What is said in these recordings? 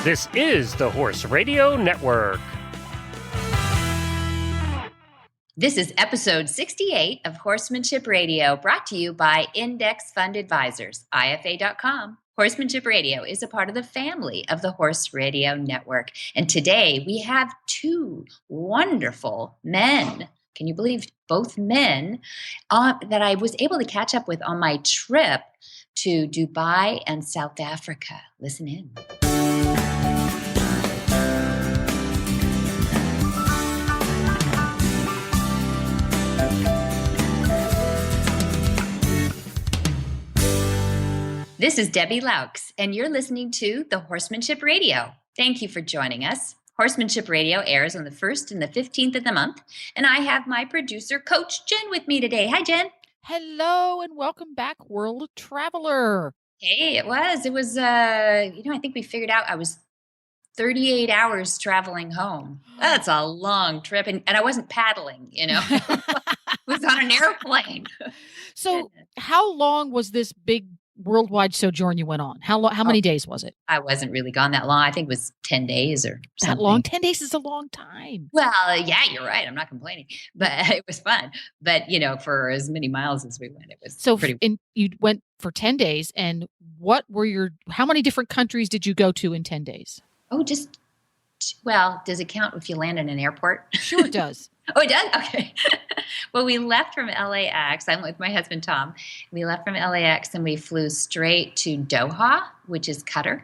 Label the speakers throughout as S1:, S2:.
S1: This is the Horse Radio Network.
S2: This is episode 68 of Horsemanship Radio, brought to you by Index Fund Advisors, IFA.com. Horsemanship Radio is a part of the family of the Horse Radio Network. And today we have two wonderful men. Can you believe both men that I was able to catch up with on my trip to Dubai and South Africa? Listen in. This is Debbie Laux, and you're listening to the Horsemanship Radio. Thank you for joining us. Horsemanship Radio airs on the 1st and the 15th of the month, and I have my producer, Coach Jen, with me today. Hi, Jen.
S3: Hello, and welcome back, World Traveler.
S2: Hey, it was, I think we figured out I was 38 hours traveling home. That's a long trip, and I wasn't paddling, I was on an airplane.
S3: So how long was this big worldwide sojourn you went on? How many days was it?
S2: I wasn't really gone that long. I think it was 10 days or something.
S3: That long? 10 days is a long time.
S2: Well, yeah, you're right. I'm not complaining, but it was fun. But, for as many miles as we went, it was pretty.
S3: And you went for 10 days. And how many different countries did you go to in 10 days?
S2: Oh, does it count if you land in an airport?
S3: Sure it does.
S2: Oh, it does? Okay. Well, we left from LAX. I'm with my husband, Tom. We left from LAX and we flew straight to Doha, which is Qatar.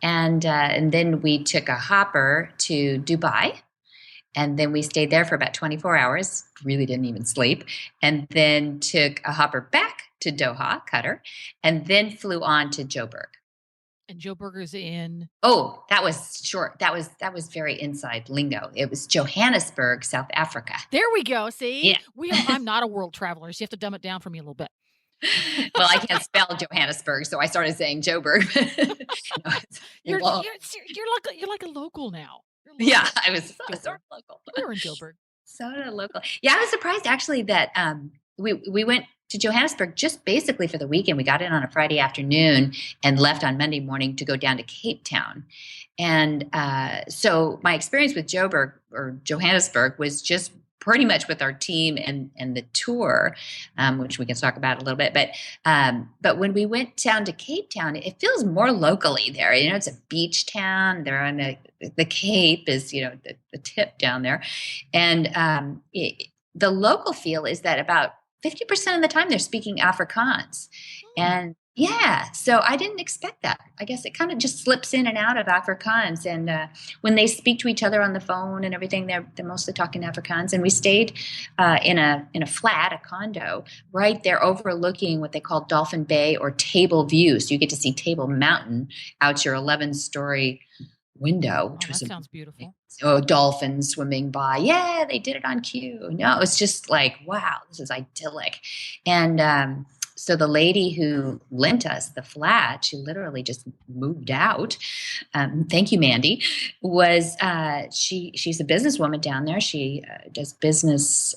S2: And then we took a hopper to Dubai. And then we stayed there for about 24 hours. Really didn't even sleep. And then took a hopper back to Doha, Qatar. And then flew on to Joburg.
S3: And Joburg is in?
S2: Oh, that was short. That was very inside lingo. It was Johannesburg, South Africa.
S3: There we go. See?
S2: Yeah.
S3: I'm not a world traveler, so you have to dumb it down for me a little bit.
S2: Well, I can't spell Johannesburg, so I started saying Joburg.
S3: You're like a local now.
S2: Yeah, I was sort of local.
S3: We were in Joburg.
S2: Sort of local. Yeah, I was surprised actually that we went to Johannesburg just basically for the weekend. We got in on a Friday afternoon and left on Monday morning to go down to Cape Town. And so my experience with Joburg or Johannesburg was just pretty much with our team and the tour, which we can talk about a little bit. But when we went down to Cape Town, it feels more locally there. It's a beach town. They're on the Cape is, the tip down there. And the local feel is that about 50% of the time they're speaking Afrikaans. And yeah, so I didn't expect that. I guess it kind of just slips in and out of Afrikaans. And when they speak to each other on the phone and everything, they're mostly talking Afrikaans. And we stayed in a flat, a condo, right there overlooking what they call Dolphin Bay or Table View. So you get to see Table Mountain out your 11-story window, which was
S3: sounds beautiful.
S2: Dolphins swimming by. Yeah, they did it on cue. No, it was just like, wow, this is idyllic. And so the lady who lent us the flat, she literally just moved out. Thank you, Mandy. Was she's a businesswoman down there. She does business.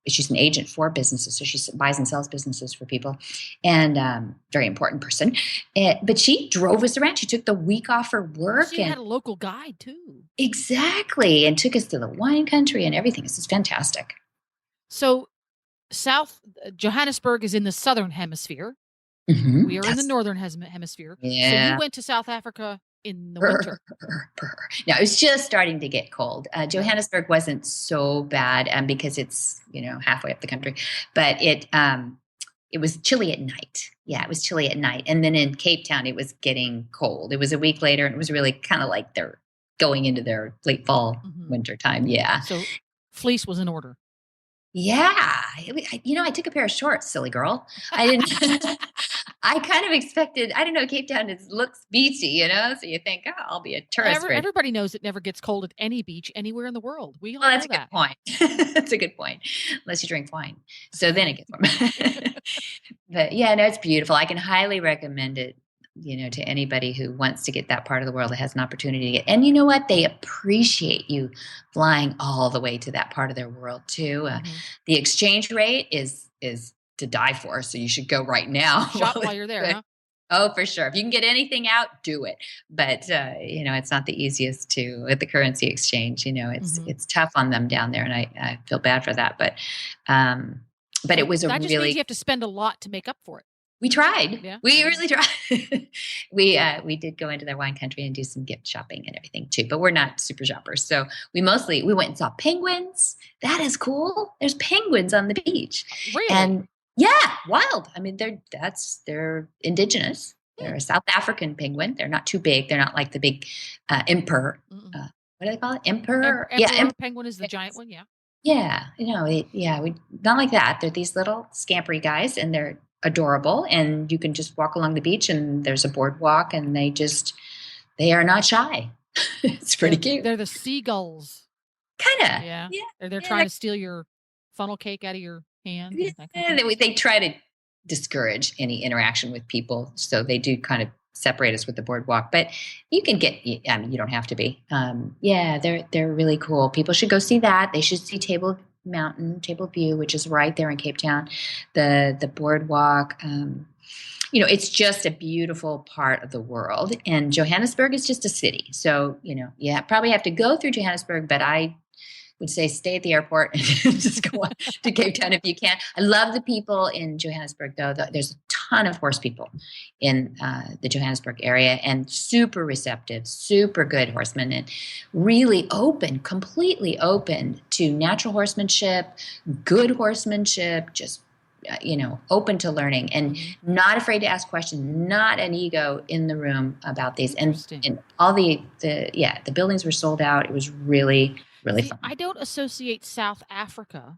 S2: She's an agent for businesses, so she buys and sells businesses for people, and very important person. But she drove us around. She took the week off for work.
S3: She had a local guide too.
S2: Exactly, and took us to the wine country and everything. This is fantastic.
S3: So, Johannesburg is in the southern hemisphere.
S2: Mm-hmm.
S3: We are in the northern hemisphere.
S2: Yeah.
S3: So you went to South Africa in the winter.
S2: No, it was just starting to get cold. Johannesburg wasn't so bad because it's halfway up the country, but it was chilly at night. Yeah, it was chilly at night. And then in Cape Town, it was getting cold. It was a week later, and it was really kind of like they're going into their late fall, winter time. Yeah.
S3: So fleece was in order.
S2: Yeah. I took a pair of shorts, silly girl. I didn't. I kind of expected, I don't know, Cape Town looks beachy, so you think, I'll be a tourist.
S3: Everybody knows it never gets cold at any beach anywhere in the world. We all
S2: that's
S3: know
S2: a good point. That's a good point. Unless you drink wine. So then it gets warm. But yeah, no, it's beautiful. I can highly recommend it, to anybody who wants to get that part of the world that has an opportunity to get. And you know what? They appreciate you flying all the way to that part of their world too. The exchange rate is to die for. So you should go right now.
S3: Shop while you're there, huh?
S2: Oh, for sure. If you can get anything out, do it. But it's not the easiest to at the currency exchange. It's tough on them down there, and I feel bad for that. But it was
S3: that just means you have to spend a lot to make up for it.
S2: We tried.
S3: Yeah.
S2: We really tried. We did go into their wine country and do some gift shopping and everything too, but we're not super shoppers. So we went and saw penguins. That is cool. There's penguins on the beach.
S3: Really?
S2: And yeah, wild. I mean, they're indigenous. They're a South African penguin. They're not too big. They're not like the big emperor. What do they call it? Emperor?
S3: Emperor penguin is the giant one. Yeah.
S2: Yeah. We not like that. They're these little scampery guys, and they're adorable. And you can just walk along the beach, and there's a boardwalk, and they are not shy. It's pretty cute.
S3: They're the seagulls.
S2: Kind of.
S3: Yeah. They're trying to steal your funnel cake out of your hand.
S2: They try to discourage any interaction with people, so they do kind of separate us with the boardwalk. But you can you don't have to be. They're really cool. People should go see that. They should see Table View, which is right there in Cape Town. The boardwalk. It's just a beautiful part of the world, and Johannesburg is just a city. So probably have to go through Johannesburg, but I would say stay at the airport and just go on to Cape Town if you can. I love the people in Johannesburg, though. There's a ton of horse people in the Johannesburg area, and super receptive, super good horsemen, and really completely open to natural horsemanship, good horsemanship, just open to learning and not afraid to ask questions, not an ego in the room about these. And all the buildings were sold out. It was really, really fun.
S3: I don't associate South Africa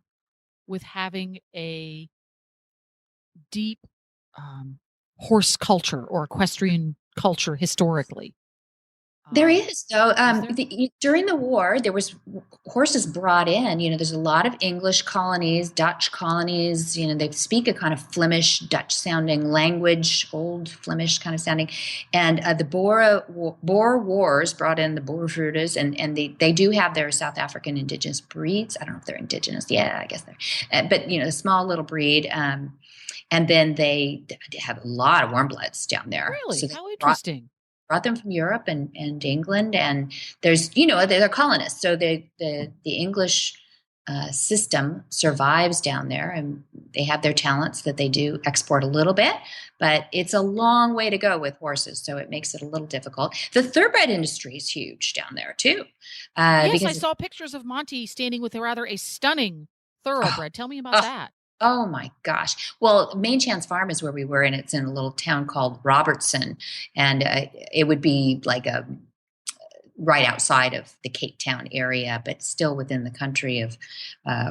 S3: with having a deep horse culture or equestrian culture historically.
S2: There is. So during the war, there was horses brought in. There's a lot of English colonies, Dutch colonies. They speak a kind of Flemish, Dutch-sounding language, old Flemish kind of sounding. And the Boer Wars brought in the Boervoerders, and they do have their South African indigenous breeds. I don't know if they're indigenous. Yeah, I guess they're. But a small little breed. And then they have a lot of warm bloods down there.
S3: Really? So how interesting.
S2: Brought them from Europe and England, and there's they're colonists, so the English system survives down there, and they have their talents that they do export a little bit, but it's a long way to go with horses, so it makes it a little difficult. The thoroughbred industry is huge down there too.
S3: Yes, I saw pictures of Monty standing with a stunning thoroughbred. Tell me about that.
S2: Oh my gosh. Well, Main Chance Farm is where we were, and it's in a little town called Robertson. And it would be like right outside of the Cape Town area, but still within the country of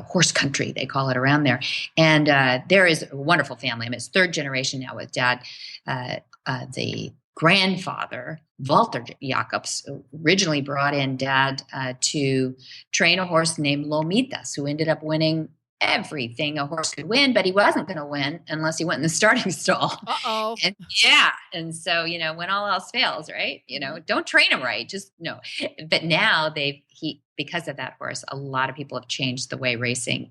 S2: horse country, they call it around there. And there is a wonderful family. I mean, it's third generation now with Dad. The grandfather, Walter Jacobs, originally brought in Dad to train a horse named Lomitas, who ended up winning everything a horse could win, but he wasn't going to win unless he went in the starting stall.
S3: Uh-oh.
S2: And so, when all else fails, right? Don't train him right. Just no. But now because of that horse, a lot of people have changed the way racing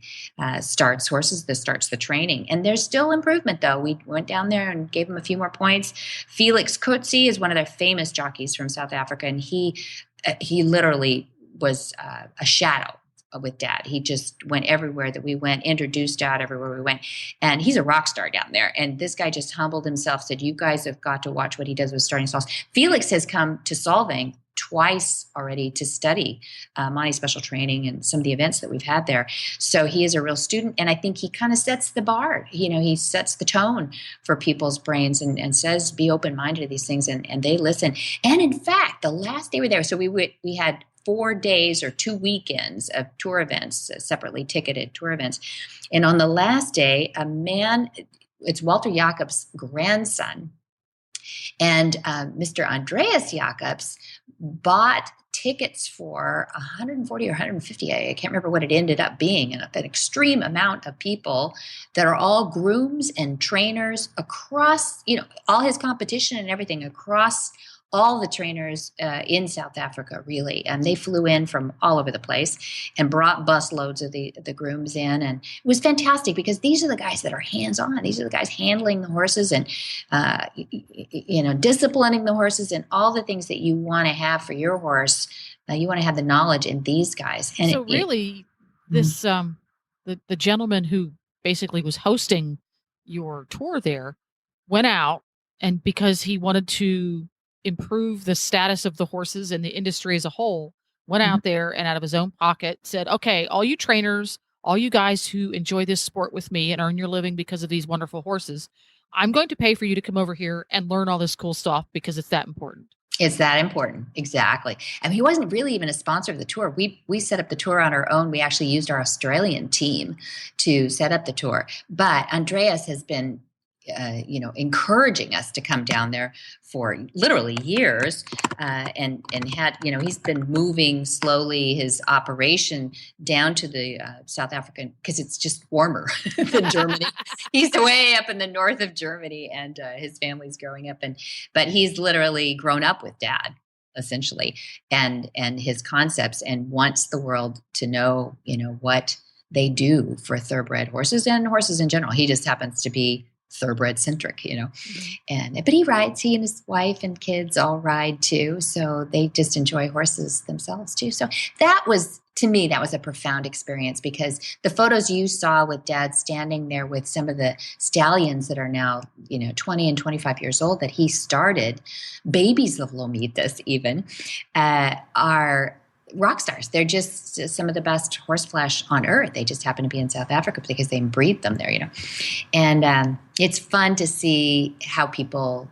S2: starts horses. This starts the training, and there's still improvement though. We went down there and gave him a few more points. Felix Coetzee is one of their famous jockeys from South Africa, and he literally was a shadow with Dad. He just went everywhere that we went, introduced Dad everywhere we went. And he's a rock star down there. And this guy just humbled himself, said, you guys have got to watch what he does with starting stalls. Felix has come to Solvang twice already to study Monty special training and some of the events that we've had there. So he is a real student. And I think he kind of sets the bar. He sets the tone for people's brains and says, be open-minded to these things. And they listen. And in fact, the last day we were there, so we had 4 days or 2 weekends of tour events, separately ticketed tour events. And on the last day, a man, it's Walter Jacobs' grandson, and Mr. Andreas Jacobs bought tickets for 140 or 150. I can't remember what it ended up being. And an extreme amount of people that are all grooms and trainers across, all his competition and everything across all the trainers in South Africa, really. And they flew in from all over the place and brought bus loads of the grooms in. And it was fantastic because these are the guys that are hands-on. These are the guys handling the horses and, disciplining the horses and all the things that you want to have for your horse. You want to have the knowledge in these guys. And
S3: so this the gentleman who basically was hosting your tour there went out, and because he wanted to improve the status of the horses and the industry as a whole, went out there and out of his own pocket said, okay, all you trainers, all you guys who enjoy this sport with me and earn your living because of these wonderful horses, I'm going to pay for you to come over here and learn all this cool stuff because it's that important.
S2: It's that important. Exactly. And he wasn't really even a sponsor of the tour. We set up the tour on our own. We actually used our Australian team to set up the tour. But Andreas has been encouraging us to come down there for literally years, and had, he's been moving slowly his operation down to the South African, because it's just warmer than Germany. He's way up in the north of Germany, and his family's growing up, but he's literally grown up with Dad, essentially, and his concepts, and wants the world to know, what they do for thoroughbred horses and horses in general. He just happens to be thoroughbred centric, but he rides. He and his wife and kids all ride too, so they just enjoy horses themselves too. So that was, to me, that was a profound experience, because the photos you saw with Dad standing there with some of the stallions that are now 20 and 25 years old that he started, babies of Lomitas even, are rock stars. They're just some of the best horse flesh on earth. They just happen to be in South Africa because they breed them there, And it's fun to see how people,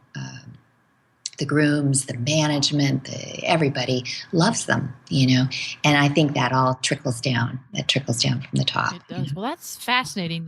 S2: the grooms, the management, everybody loves them, And I think that all trickles down. That trickles down from the top.
S3: It does. Well, that's fascinating.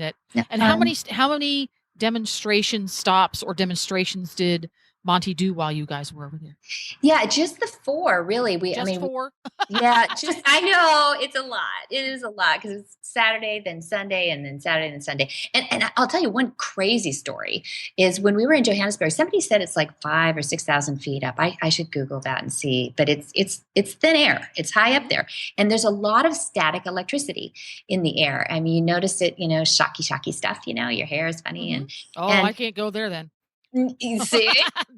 S3: And how many demonstration stops or demonstrations did Monty do while you guys were over there?
S2: Yeah, just the 4, really.
S3: Four?
S2: Yeah, I know, it's a lot. It is a lot, because it's Saturday, then Sunday, and then Saturday, and Sunday. And I'll tell you one crazy story is when we were in Johannesburg, somebody said it's like 5,000 or 6,000 feet up. I should Google that and see, but it's thin air. It's high up there. And there's a lot of static electricity in the air. I mean, you notice it, shocky stuff, your hair is funny.
S3: Mm-hmm. I can't go there then.
S2: You see?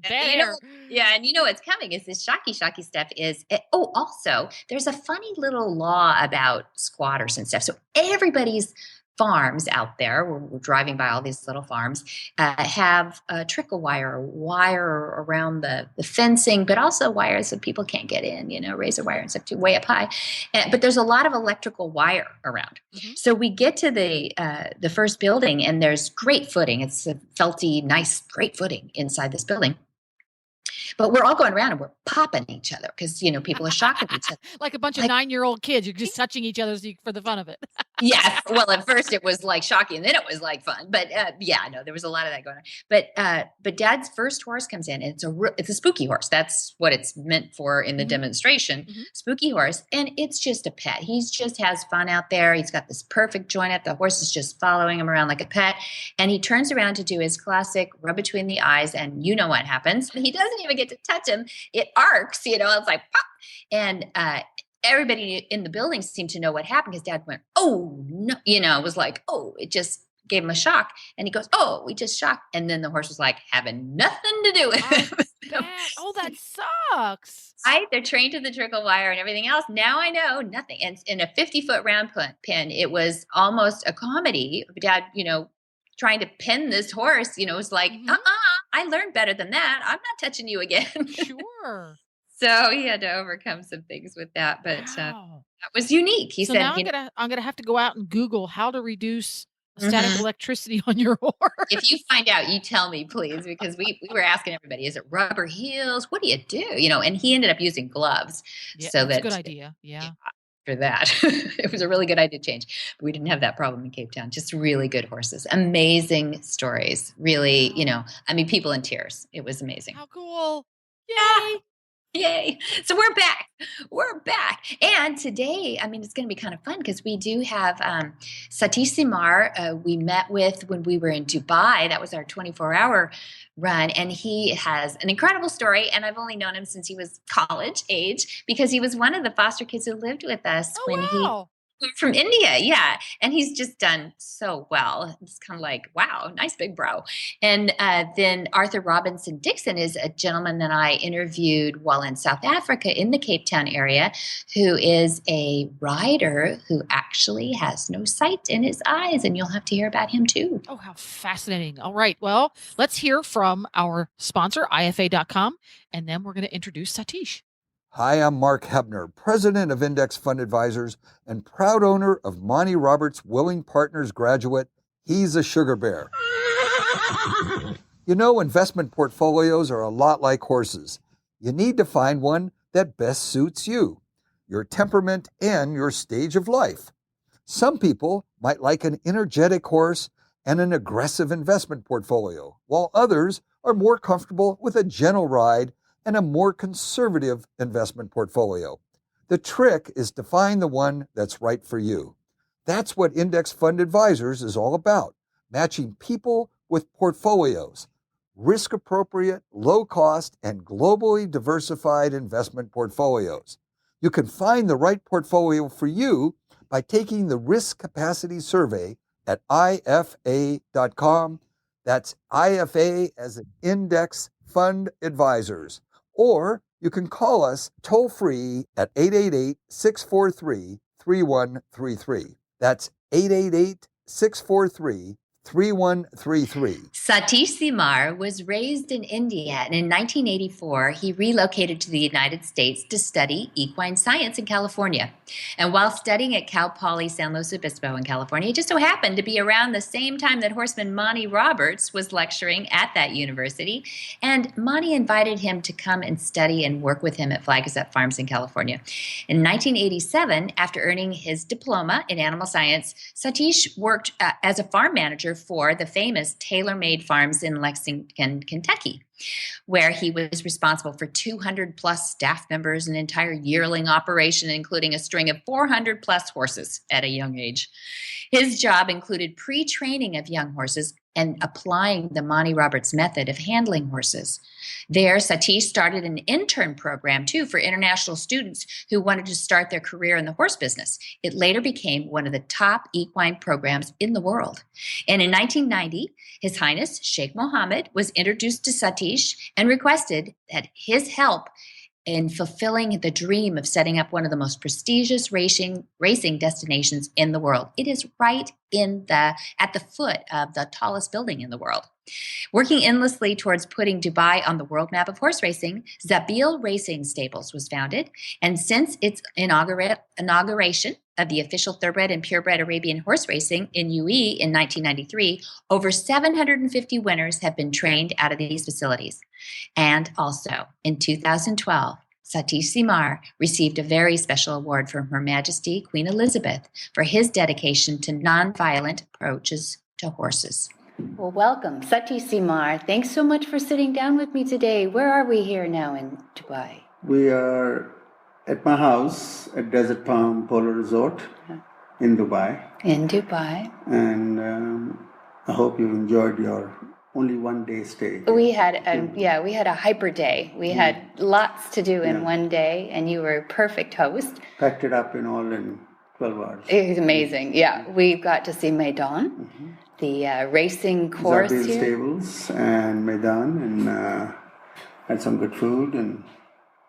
S3: Air.
S2: And what's coming is this shocky stuff is, also there's a funny little law about squatters and stuff. So everybody's farms out there, we're driving by all these little farms, have trickle wire around the fencing, but also wires so people can't get in, razor wire and stuff too, way up high. But there's a lot of electrical wire around. Mm-hmm. So we get to the first building, and there's great footing. It's a felty, nice, great footing inside this building. But we're all going around and we're popping each other because, people are shocked at each other.
S3: Like a bunch of 9-year-old kids. You're just touching each other for the fun of it.
S2: Yes. Well, at first it was like shocking, and then it was like fun. But there was a lot of that going on. But Dad's first horse comes in, and it's a spooky horse. That's what it's meant for in the demonstration. Mm-hmm. Spooky horse. And it's just a pet. He just has fun out there. He's got this perfect joint up. The horse is just following him around like a pet. And he turns around to do his classic rub between the eyes. And you know what happens. He doesn't even get to touch him. It arcs, it's like pop. And everybody in the building seemed to know what happened, because Dad went, oh no, it was like, oh, it just gave him a shock. And he goes, oh, we just shocked. And then the horse was like having nothing to do with it.
S3: That sucks.
S2: They're trained to the trickle wire and everything else. Now I know nothing. And in a 50-foot round pin, it was almost a comedy. Dad, trying to pin this horse, it was like, I learned better than that. I'm not touching you again.
S3: Sure.
S2: So he had to overcome some things with that, but that was unique. He said,
S3: now I'm gonna have to go out and Google how to reduce static electricity on your horse.
S2: If you find out, you tell me, please, because we were asking everybody, is it rubber heels? What do you do? And he ended up using gloves.
S3: Yeah,
S2: so
S3: that's a good idea. Yeah.
S2: For that. It was a really good idea to change. But we didn't have that problem in Cape Town. Just really good horses. Amazing stories. Really, people in tears. It was amazing.
S3: How cool. Yay.
S2: Yay. So we're back. We're back. And today, I mean, it's going to be kind of fun because we do have Satish Seemar. We met with when we were in Dubai. That was our 24-hour run. And he has an incredible story. And I've only known him since he was college age because he was one of the foster kids who lived with us when
S3: wow.
S2: from India, yeah. And he's just done so well. It's kind of like, wow, nice big bro. And then Arthur Robinson Dixon is a gentleman that I interviewed while in South Africa in the Cape Town area, who is a rider who actually has no sight in his eyes. And you'll have to hear about him too.
S3: Oh, how fascinating. All right. Well, let's hear from our sponsor, IFA.com, and then we're going to introduce Satish.
S4: Hi, I'm Mark Hebner, president of Index Fund Advisors and proud owner of Monty Roberts' Willing Partners graduate, He's a Sugar Bear. You know, investment portfolios are a lot like horses. You need to find one that best suits you, your temperament, and your stage of life. Some people might like an energetic horse and an aggressive investment portfolio, while others are more comfortable with a gentle ride and a more conservative investment portfolio. The trick is to find the one that's right for you. That's what Index Fund Advisors is all about, matching people with portfolios, risk-appropriate, low-cost, and globally diversified investment portfolios. You can find the right portfolio for you by taking the Risk Capacity Survey at IFA.com. That's IFA as an Index Fund Advisors. Or you can call us toll-free at 888-643-3133. That's 888-643-3133.
S2: Satish Seemar was raised in India, and in 1984, he relocated to the United States to study equine science in California. And while studying at Cal Poly San Luis Obispo in California, it just so happened to be around the same time that horseman Monty Roberts was lecturing at that university. And Monty invited him to come and study and work with him at Flagstaff Farms in California. In 1987, after earning his diploma in animal science, Satish worked as a farm manager for the famous Tailor-Made Farms in Lexington, Kentucky, where he was responsible for 200 plus staff members, an entire yearling operation, including a string of 400 plus horses at a young age. His job included pre-training of young horses and applying the Monty Roberts method of handling horses. There, Satish started an intern program, too, for international students who wanted to start their career in the horse business. It later became one of the top equine programs in the world. And in 1990, His Highness Sheikh Mohammed was introduced to Satish and requested that his help in fulfilling the dream of setting up one of the most prestigious racing destinations in the world. It is right at the foot of the tallest building in the world. Working endlessly towards putting Dubai on the world map of horse racing, Zabil Racing Stables was founded, and since its inauguration of the official thoroughbred and purebred Arabian horse racing in UE in 1993, over 750 winners have been trained out of these facilities. And also, in 2012, Satish Seemar received a very special award from Her Majesty Queen Elizabeth for his dedication to nonviolent approaches to horses. Well, welcome, Satish Seemar. Thanks so much for sitting down with me today. Where are we here now in Dubai?
S5: We are at my house at Desert Palm Polo Resort in Dubai.
S2: In Dubai.
S5: And I hope you enjoyed your only one-day stay.
S2: We had a hyper day. We had lots to do in one day, and you were a perfect host.
S5: Packed it up in 12 hours.
S2: It was amazing. Yeah, we got to see Maidan, the racing course
S5: Zabil
S2: here.
S5: Stables and Maidan, and had some good food and.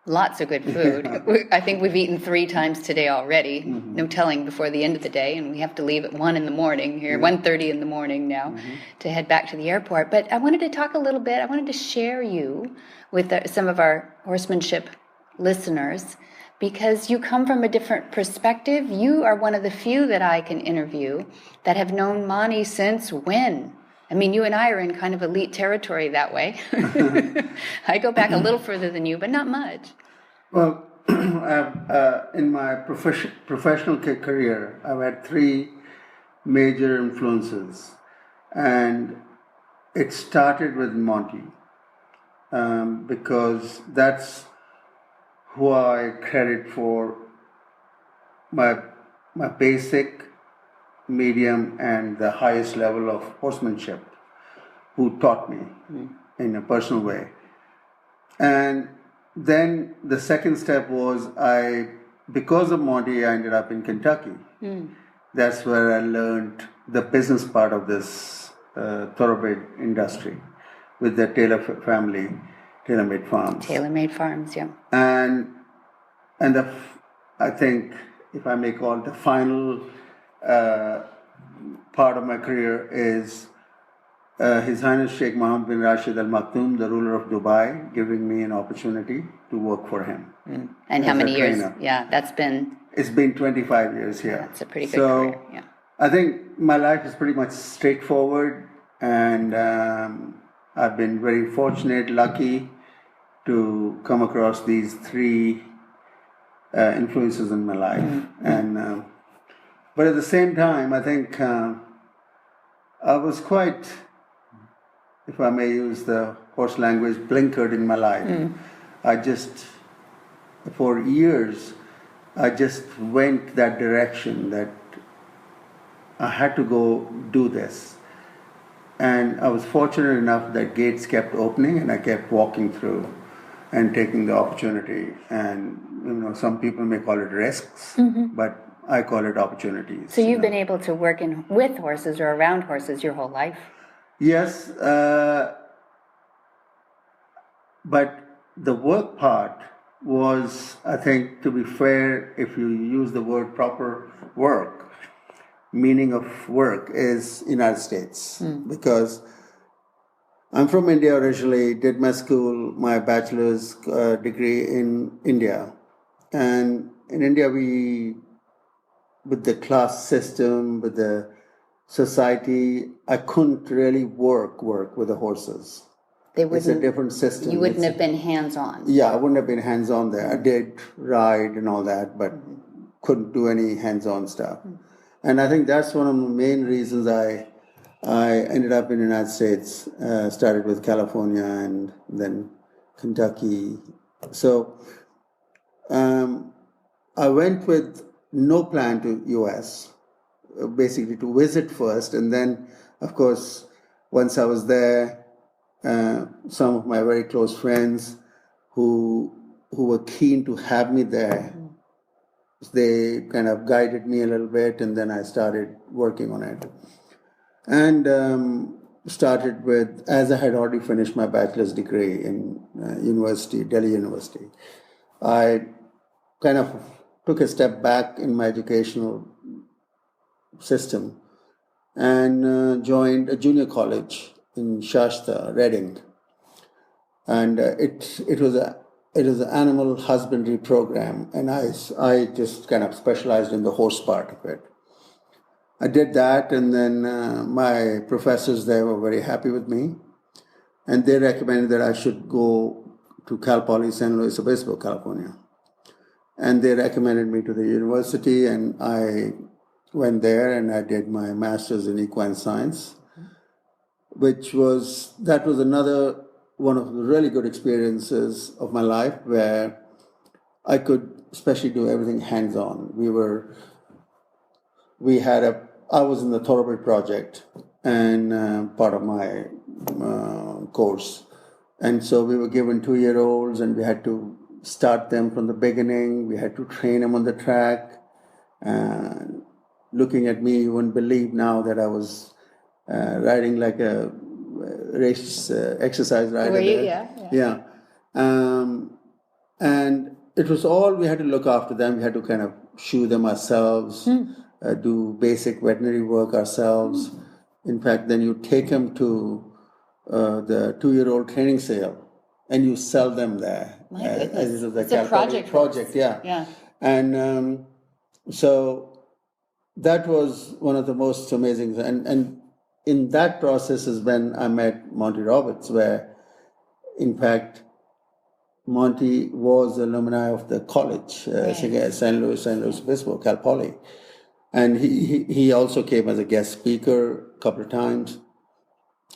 S2: Lots of good food. I think we've eaten 3 times today already. No telling before the end of the day, and we have to leave at 1 in the morning here, 1:30 in the morning now, to head back to the airport. But I wanted to talk a little bit. I wanted to share you with some of our horsemanship listeners, because you come from a different perspective. You are one of the few that I can interview that have known Monty since when? I mean, you and I are in kind of elite territory that way. I go back a little further than you, but not much.
S5: Well, in my professional career, I've had 3 major influences. And it started with Monty, because that's who I credit for my basic, medium, and the highest level of horsemanship, who taught me in a personal way. And then the second step was because of Monty, I ended up in Kentucky. That's where I learned the business part of this thoroughbred industry with the Taylor family, TaylorMade Farms.
S6: TaylorMade Farms, yeah.
S5: And I think, if I may call it, the final part of my career is His Highness Sheikh Mohammed bin Rashid Al Maktoum, the ruler of Dubai, giving me an opportunity to work for him.
S6: And how many years?
S5: Trainer.
S6: Yeah, that's been...
S5: It's been 25 years here.
S6: That's a pretty good career, yeah.
S5: I think my life is pretty much straightforward, and I've been very fortunate, lucky to come across these three influences in my life. And but at the same time, I think I was quite, if I may use the horse language, blinkered in my life. I just, for years, I just went that direction, that I had to go do this. And I was fortunate enough that gates kept opening and I kept walking through and taking the opportunity. And some people may call it risks, but I call it opportunities.
S6: So you've been able to work with horses or around horses your whole life?
S5: Yes, but the work part was, I think, to be fair, if you use the word proper, work, meaning of work is United States. Because I'm from India originally, did my school, my bachelor's degree in India. And in India, with the class system, with the society, I couldn't really work with the horses. It's a different system.
S6: You wouldn't have been hands-on.
S5: Yeah, I wouldn't have been hands-on there. I did ride and all that, but couldn't do any hands-on stuff. And I think that's one of the main reasons I ended up in the United States. Started with California and then Kentucky. So I went with no plan to US, basically to visit first. And then, of course, once I was there, some of my very close friends who were keen to have me there, they kind of guided me a little bit, and then I started working on it. And started with, as I had already finished my bachelor's degree in Delhi University, I kind of took a step back in my educational system and joined a junior college in Shasta, Reading, and it was an animal husbandry program, and I just kind of specialized in the horse part of it. I did that, and then my professors there were very happy with me, and they recommended that I should go to Cal Poly San Luis Obispo, California, and they recommended me to the university, and I went there and I did my master's in equine science. That was another one of the really good experiences of my life, where I could especially do everything hands-on. I was in the Thoroughbred project and part of my course. And so we were given 2-year-olds and we had to start them from the beginning. We had to train them on the track. Looking at me, you wouldn't believe now that I was riding like a race exercise rider.
S6: Were you?
S5: There.
S6: Yeah.
S5: And it was all, we had to look after them. We had to kind of shoe them ourselves, do basic veterinary work ourselves. In fact, then you take them to the 2-year-old training sale and you sell them there.
S6: My goodness.
S5: It's
S6: a project.
S5: Yeah. And so that was one of the most amazing, and in that process is when I met Monty Roberts, where, in fact, Monty was alumni of the college, San Luis Obispo, Cal Poly. And he also came as a guest speaker a couple of times.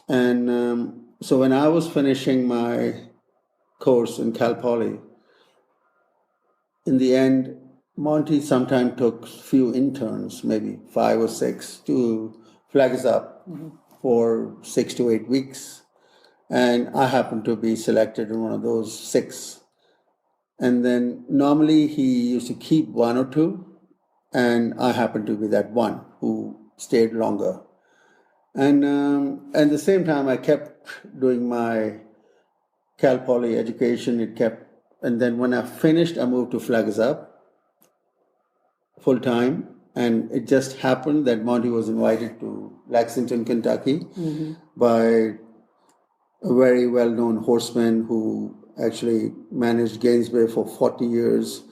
S5: And so when I was finishing my course in Cal Poly, in the end, Monty sometimes took few interns, maybe 5 or 6, to flag us up for 6 to 8 weeks. And I happened to be selected in one of those 6. And then normally he used to keep 1 or 2, and I happened to be that one who stayed longer. And at the same time, I kept doing my Cal Poly education. And then when I finished, I moved to Flaggers Up full time. And it just happened that Monty was invited to Lexington, Kentucky by a very well-known horseman who actually managed Gainesville for 40 years,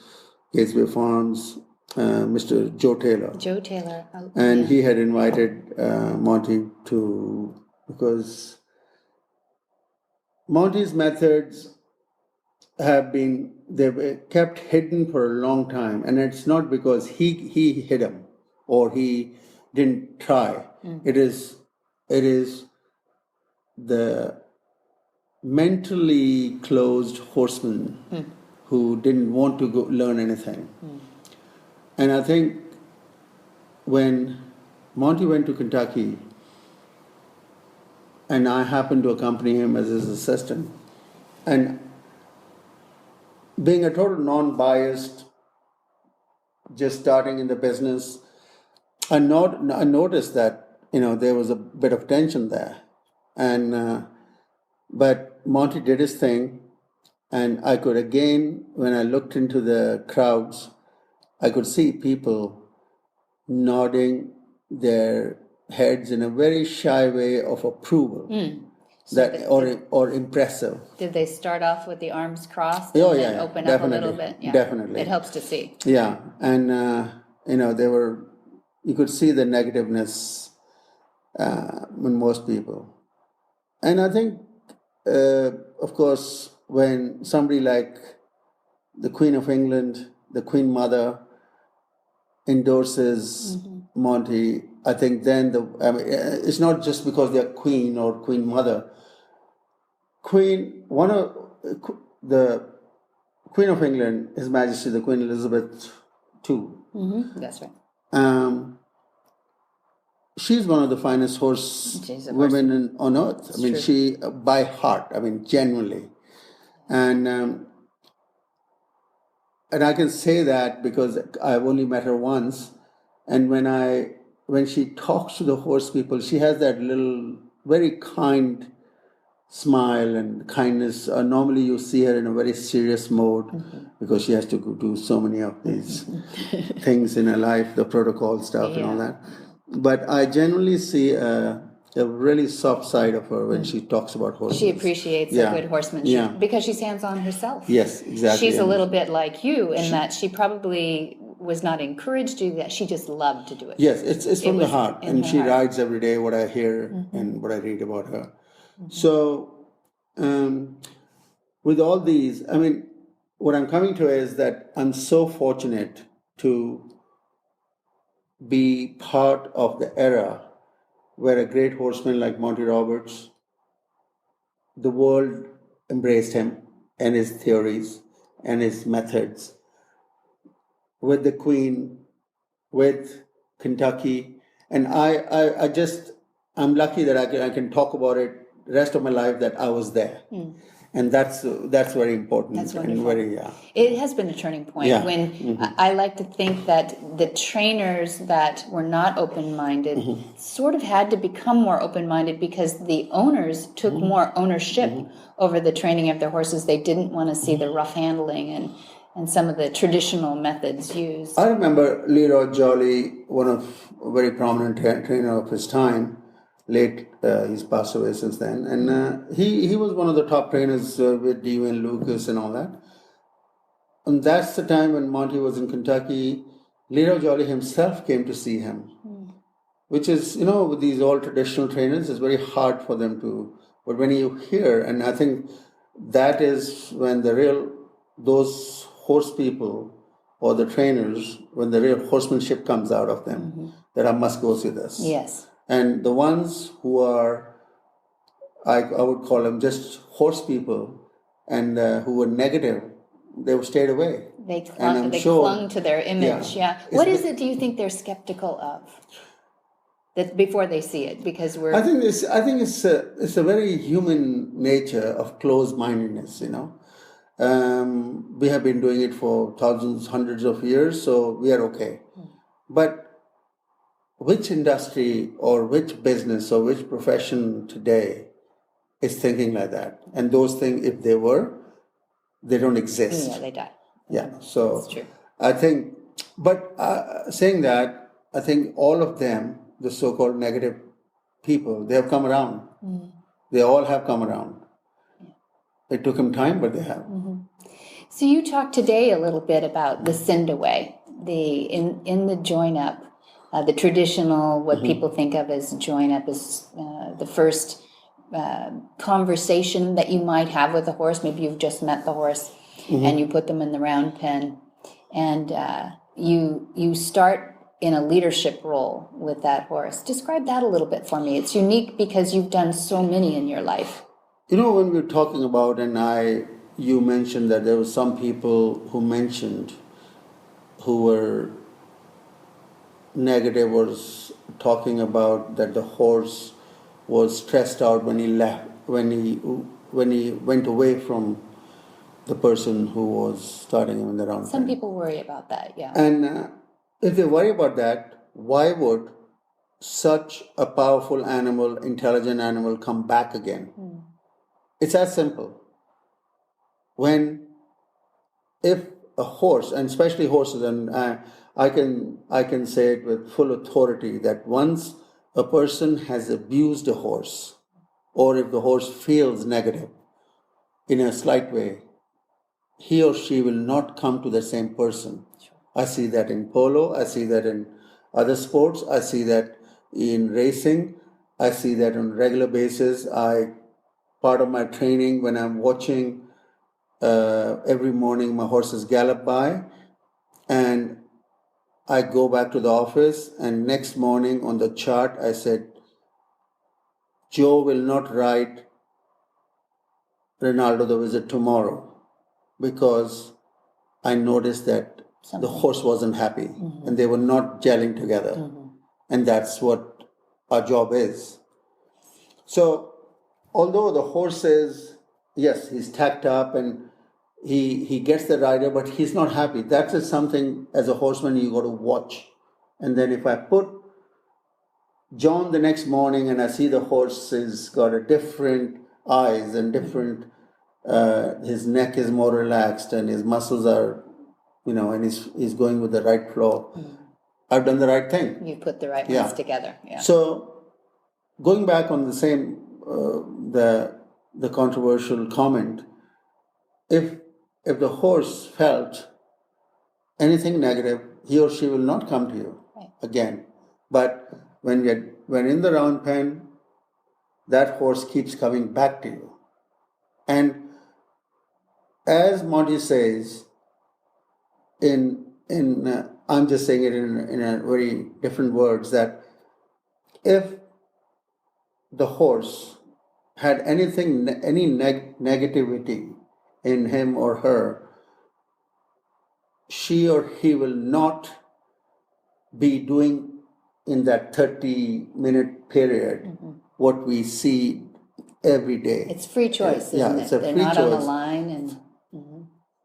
S5: Gainesville Farms, Mr. Joe Taylor.
S6: Joe Taylor. Oh,
S5: And
S6: yeah.
S5: he had invited Monty because Monty's methods they were kept hidden for a long time. And it's not because he hid them or he didn't try. It is the mentally closed horseman who didn't want to go learn anything. And I think when Monty went to Kentucky, and I happened to accompany him as his assistant, and being a total non-biased, just starting in the business, I noticed that there was a bit of tension there, and but Monty did his thing, and I could again, when I looked into the crowds, I could see people nodding their heads in a very shy way of approval, or impressive.
S6: Did they start off with the arms crossed
S5: Oh,
S6: and
S5: yeah,
S6: then open
S5: definitely,
S6: up a little bit? Yeah.
S5: definitely.
S6: It helps to see.
S5: Yeah, and you could see the negativeness in most people, and I think, of course, when somebody like the Queen of England, the Queen Mother, endorses Monty, I think then it's not just because they're Queen or Queen Mother. The Queen of England, His Majesty the Queen Elizabeth II.
S6: That's right.
S5: She's one of the finest women on earth. I mean, she by heart. I mean, genuinely, and I can say that because I've only met her once, and when she talks to the horse people, she has that little very kind smile and kindness. Normally, you see her in a very serious mode because she has to do so many of these things in her life, the protocol stuff and all that. But I generally see a really soft side of her when she talks about horses.
S6: She appreciates a good horsemanship because she's hands-on herself.
S5: Yes, exactly.
S6: She's a little bit like you in that she probably was not encouraged to do that. She just loved to do it.
S5: Yes, it's from the heart. And she rides every day, what I hear and what I read about her. So, with all these, I mean, what I'm coming to is that I'm so fortunate to be part of the era where a great horseman like Monty Roberts, the world embraced him and his theories and his methods. With the Queen, with Kentucky, and I'm lucky that I can talk about it the rest of my life that I was there. And that's very important.
S6: That's wonderful.
S5: And
S6: it has been a turning point.
S5: Yeah.
S6: When I like to think that the trainers that were not open-minded sort of had to become more open-minded because the owners took more ownership over the training of their horses. They didn't want to see the rough handling and some of the traditional methods used.
S5: I remember Leroy Jolly, one of a very prominent trainer of his time. Late, he's passed away since then, and he was one of the top trainers with D.Wayne Lucas and all that. And that's the time when Monty was in Kentucky. Leroy Jolly himself came to see him, which is, with these old traditional trainers, it's very hard for them to. But when you hear, and I think that is when those horse people or the trainers, when the real horsemanship comes out of them, that I must go through this.
S6: Yes.
S5: And the ones who are, I would call them just horse people, and who were negative, they stayed away.
S6: They
S5: And I'm
S6: clung,
S5: sure-
S6: clung to their image. Yeah. What is it? Do you think they're skeptical of? That before they see it, because we're.
S5: I think it's a very human nature of closed-mindedness. We have been doing it for thousands, hundreds of years, so we are okay. But which industry or which business or which profession today is thinking like that? And those things, if they were, they don't exist.
S6: Yeah, they die.
S5: Yeah, so
S6: That's true.
S5: I think, but saying that, I think all of them, the so-called negative people, they have come around. They all have come around. It took them time, but they have.
S6: So you talked today a little bit about the send away, in the join up, the traditional, what people think of as join up is the first conversation that you might have with a horse. Maybe you've just met the horse and you put them in the round pen, and you start in a leadership role with that horse. Describe that a little bit for me. It's unique because you've done so many in your life.
S5: When we were talking about, you mentioned that there were some people who were negative, was talking about that the horse was stressed out when he left, when he went away from the person who was starting him in the round.
S6: Some people worry about that, yeah.
S5: And if they worry about that, why would such a powerful animal, intelligent animal, come back again? It's as simple. If a horse, and especially horses, and I can say it with full authority, that once a person has abused a horse, or if the horse feels negative in a slight way, he or she will not come to the same person. I see that in polo, I see that in other sports, I see that in racing, I see that on a regular basis. Part of my training, when I'm watching every morning my horses gallop by, and I go back to the office, and next morning on the chart I said, Joe will not ride Ronaldo the Wizard tomorrow, because I noticed that the horse wasn't happy and they were not gelling together. And that's what our job is. So although the horse is, yes, he's tacked up and he gets the rider, but he's not happy. That is something as a horseman you got to watch. And then if I put John the next morning and I see the horse has got a different eyes and different, his neck is more relaxed and his muscles are, and he's going with the right flow. I've done the right thing.
S6: You put the right ones together. Yeah.
S5: So going back on the same, the controversial comment, if the horse felt anything negative, he or she will not come to you again. But when in the round pen, that horse keeps coming back to you. And as Monty says, I'm just saying it in a very different words, that if the horse had any negativity in him or her, she or he will not be doing in that 30-minute period what we see every day.
S6: It's free choice, isn't it?
S5: It's a
S6: They're
S5: free
S6: not
S5: choice.
S6: on the line. And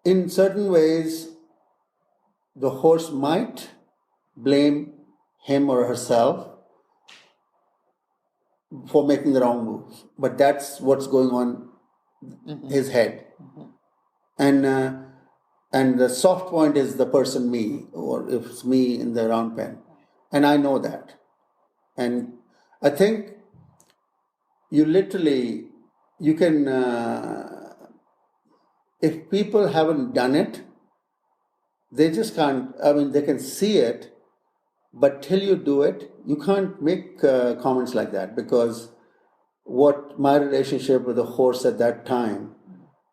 S5: in certain ways, the horse might blame him or herself for making the wrong moves, but that's what's going on his head. And the soft point is the person, me, or if it's me in the round pen. And I know that. And I think you can, if people haven't done it, they just can't, they can see it, but till you do it, you can't make comments like that, because what my relationship with the horse at that time,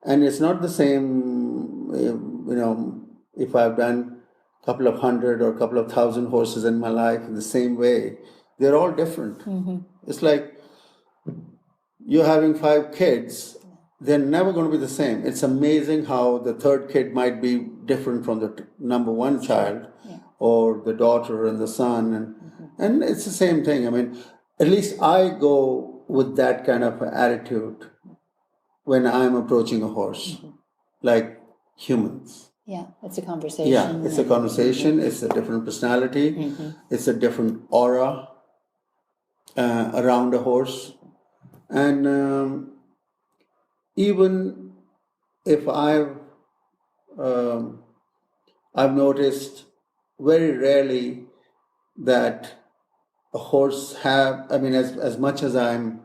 S5: and it's not the same, if I've done a couple of hundred or a couple of thousand horses in my life in the same way, they're all different. It's like you're having 5 kids they're never going to be the same. It's amazing how the third kid might be different from the number one child, or the daughter and the son, and it's the same thing. I mean, at least I go with that kind of attitude when I'm approaching a horse, like humans.
S6: Yeah, it's a conversation.
S5: Yeah, it's a conversation. It's a different personality. It's a different aura around a horse, and even if I've noticed very rarely that a horse as much as I'm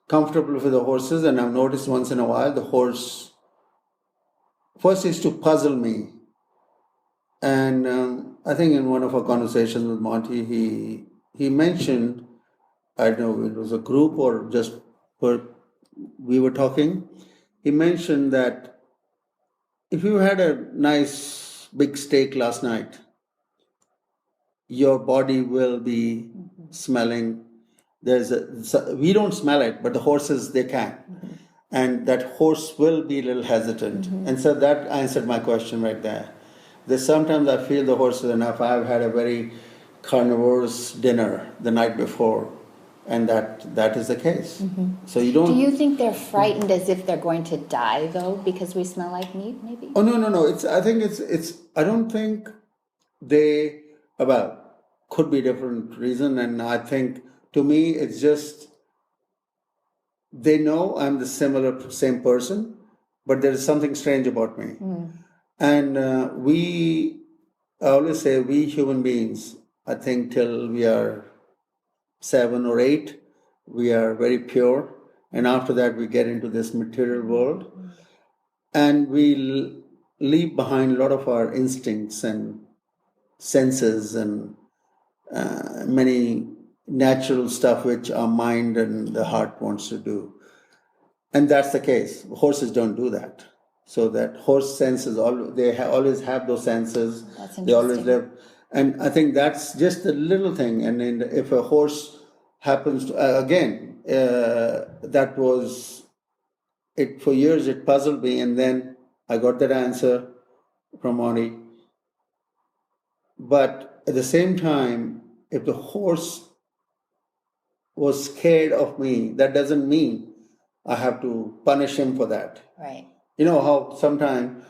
S5: comfortable with the horses, and I've noticed once in a while the horse first used to puzzle me. And I think in one of our conversations with Monty, he mentioned, I don't know, it was a group or just we were talking, he mentioned that if you had a nice big steak last night, your body will be smelling. We don't smell it, but the horses, they can. And that horse will be a little hesitant. And so that answered my question right there. There's sometimes I feel the horses enough. I've had a very carnivorous dinner the night before, and that is the case. So you don't.
S6: Do you think they're frightened as if they're going to die, though, because we smell like meat, maybe?
S5: Oh, no. I think it's. I don't think they. Well, could be different reason, and I think to me it's just they know I'm the same person, but there is something strange about me. And I always say, we human beings, I think till we are 7 or 8, we are very pure. And after that, we get into this material world. And we leave behind a lot of our instincts and senses and many natural stuff which our mind and the heart wants to do. And that's the case. Horses don't do that. So that horse senses, always have those senses. They always live. And I think that's just a little thing. And if a horse happens to, that was, it for years it puzzled me. And then I got that answer from Monty. But at the same time, if the horse was scared of me, that doesn't mean I have to punish him for that.
S6: Right.
S5: You know how sometimes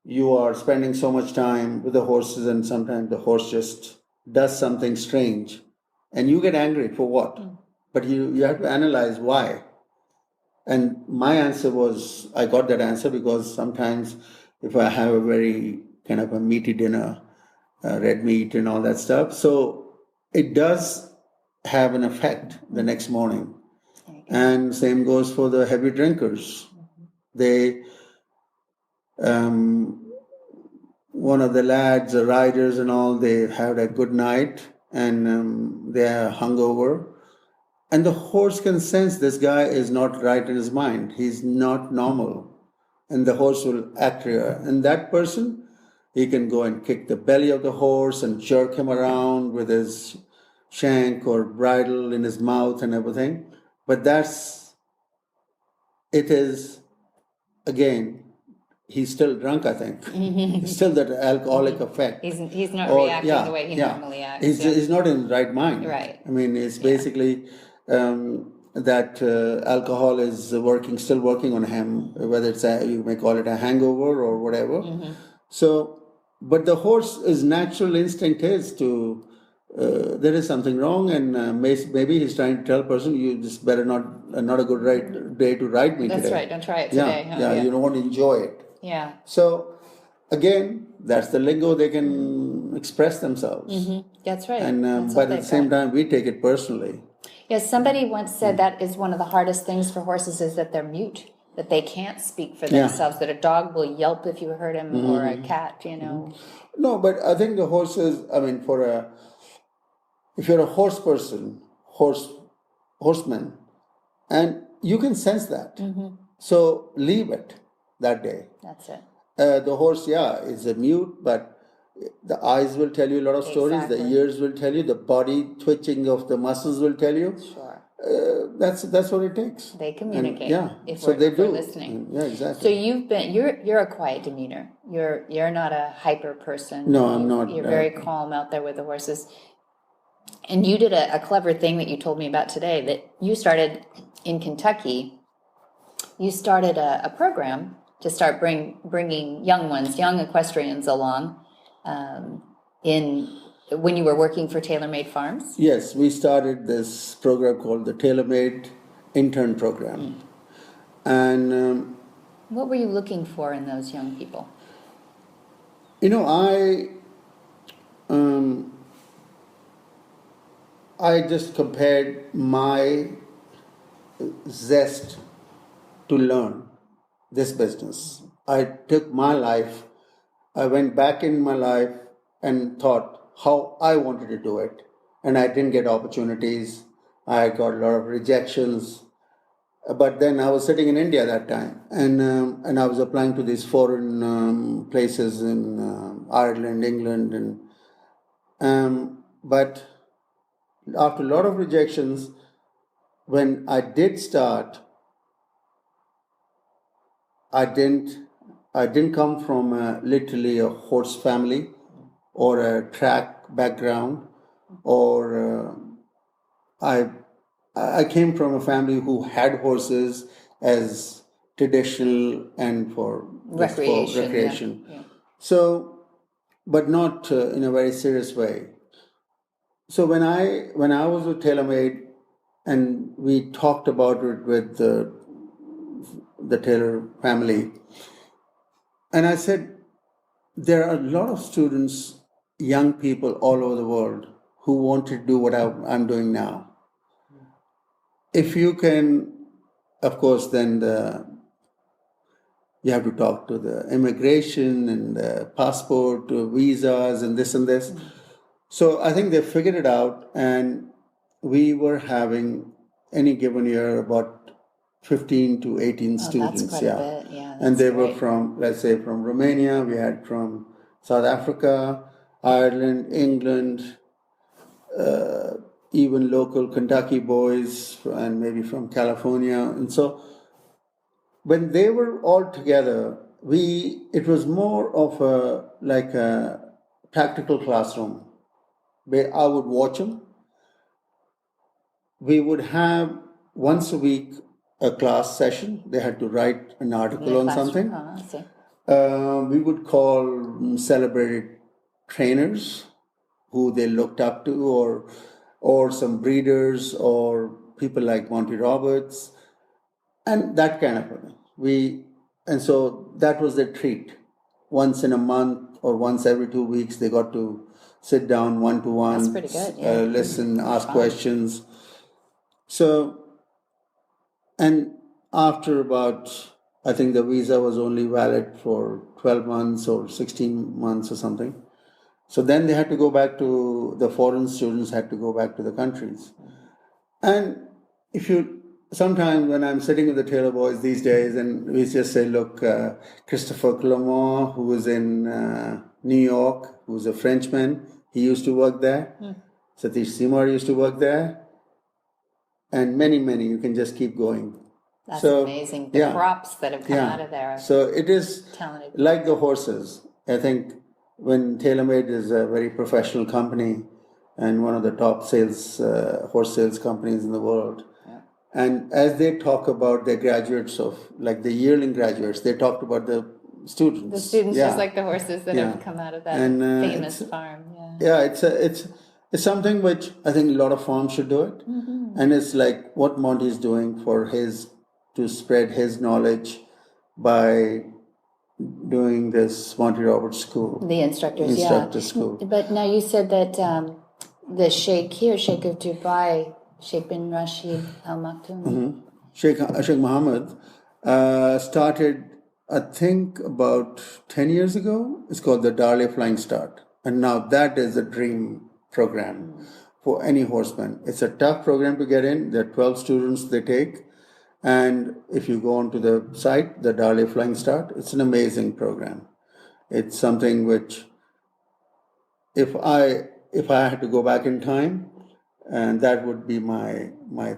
S5: you are spending so much time with the horses and sometimes the horse just does something strange and you get angry for what? But you have to analyze why. And my answer was, I got that answer because sometimes if I have a very kind of a meaty dinner, red meat and all that stuff, so it does have an effect the next morning. And same goes for the heavy drinkers. They, one of the lads, the riders and all, they had a good night and they are hungover. And the horse can sense this guy is not right in his mind. He's not normal. And the horse will act. And that person, he can go and kick the belly of the horse and jerk him around with his shank or bridle in his mouth and everything. But it is, again, he's still drunk, I think. It's still that alcoholic effect.
S6: He's not reacting the way he normally acts.
S5: He's not in the right mind.
S6: Right.
S5: I mean, it's basically that alcohol is still working on him, whether it's you may call it a hangover or whatever. So, but the horse's natural instinct is to, there is something wrong, and maybe he's trying to tell a person, you just better not a good day to ride me today.
S6: That's right, don't try it today.
S5: Yeah, you don't want to enjoy it.
S6: Yeah.
S5: So, again, that's the lingo they can express themselves.
S6: That's right.
S5: And but at the same time, we take it personally.
S6: Yes, somebody once said that is one of the hardest things for horses is that they're mute, that they can't speak for themselves, that a dog will yelp if you hurt him or a cat,
S5: No, but I think the horses, I mean, if you're a horse person, horseman, and you can sense that. So leave it that day.
S6: That's it.
S5: The horse, is a mute, but the eyes will tell you a lot of stories. The ears will tell you. The body twitching of the muscles will tell you.
S6: Sure.
S5: that's what it takes.
S6: They communicate. If
S5: so they
S6: we're
S5: do.
S6: listening.
S5: Yeah, exactly.
S6: So you're a quiet demeanor. You're not a hyper person.
S5: No, I'm not.
S6: You're very calm out there with the horses. And you did a clever thing that you told me about today, that you started in Kentucky. You started a program to start bringing young equestrians along when you were working for TaylorMade Farms.
S5: Yes, we started this program called the TaylorMade Intern Program. And
S6: what were you looking for in those young people?
S5: I just compared my zest to learn this business. I took my life, I went back in my life and thought how I wanted to do it. And I didn't get opportunities. I got a lot of rejections. But then I was sitting in India that time, and I was applying to these foreign places in Ireland, England, but after a lot of rejections, when I did start, I didn't come from literally a horse family or a track background, or I came from a family who had horses as traditional and for recreation.
S6: Yeah.
S5: So, but not in a very serious way. So when I was with TaylorMade, and we talked about it with the Taylor family, and I said, there are a lot of students, young people all over the world who want to do what I'm doing now. If you can, of course, then you have to talk to the immigration and the passport, visas, and this and this. So I think they figured it out, and we were having any given year about 15 to 18 students.
S6: That's quite a bit. Yeah,
S5: and they
S6: great.
S5: were from, let's say, from Romania. We had from South Africa, Ireland, England, even local Kentucky boys, and maybe from California. And so when they were all together, it was more of a practical classroom where I would watch them. We would have once a week a class session. They had to write an article on something.
S6: I see.
S5: We would call celebrated trainers who they looked up to, or some breeders, or people like Monty Roberts, and that kind of thing. And so that was their treat. Once in a month or once every 2 weeks, they got to sit down one-to-one,
S6: That's pretty good, yeah.
S5: listen, ask questions. So, and after about, I think the visa was only valid for 12 months or 16 months or something. So then they had to go back the foreign students had to go back to the countries. And sometimes when I'm sitting with the Taylor boys these days, and we just say, look, Christopher Clement, who was in New York, who's a Frenchman, he used to work there. Satish Seemar used to work there. And many, you can just keep going.
S6: That's amazing. The crops that have come out of there.
S5: So it is
S6: talented.
S5: Like the horses. I think when TaylorMade is a very professional company and one of the top horse sales companies in the world. Yeah. And as they talk about their graduates like the yearling graduates, they talked about the students.
S6: The students, just like the horses that have come out of that famous farm.
S5: Yeah, it's something which I think a lot of farms should do it. Mm-hmm. And it's like what Monty is doing to spread his knowledge by doing this Monty Roberts School.
S6: The instructor school. But now you said that the Sheikh here, Sheikh of Dubai, Sheikh bin Rashid Al Maktoum.
S5: Mm-hmm. Sheikh Mohammed started, I think, about 10 years ago. It's called the Darley Flying Start. And now that is a dream program for any horseman. It's a tough program to get in. There are 12 students they take. And if you go onto the site, the Darley Flying Start, it's an amazing program. It's something which, if I had to go back in time, And that would be my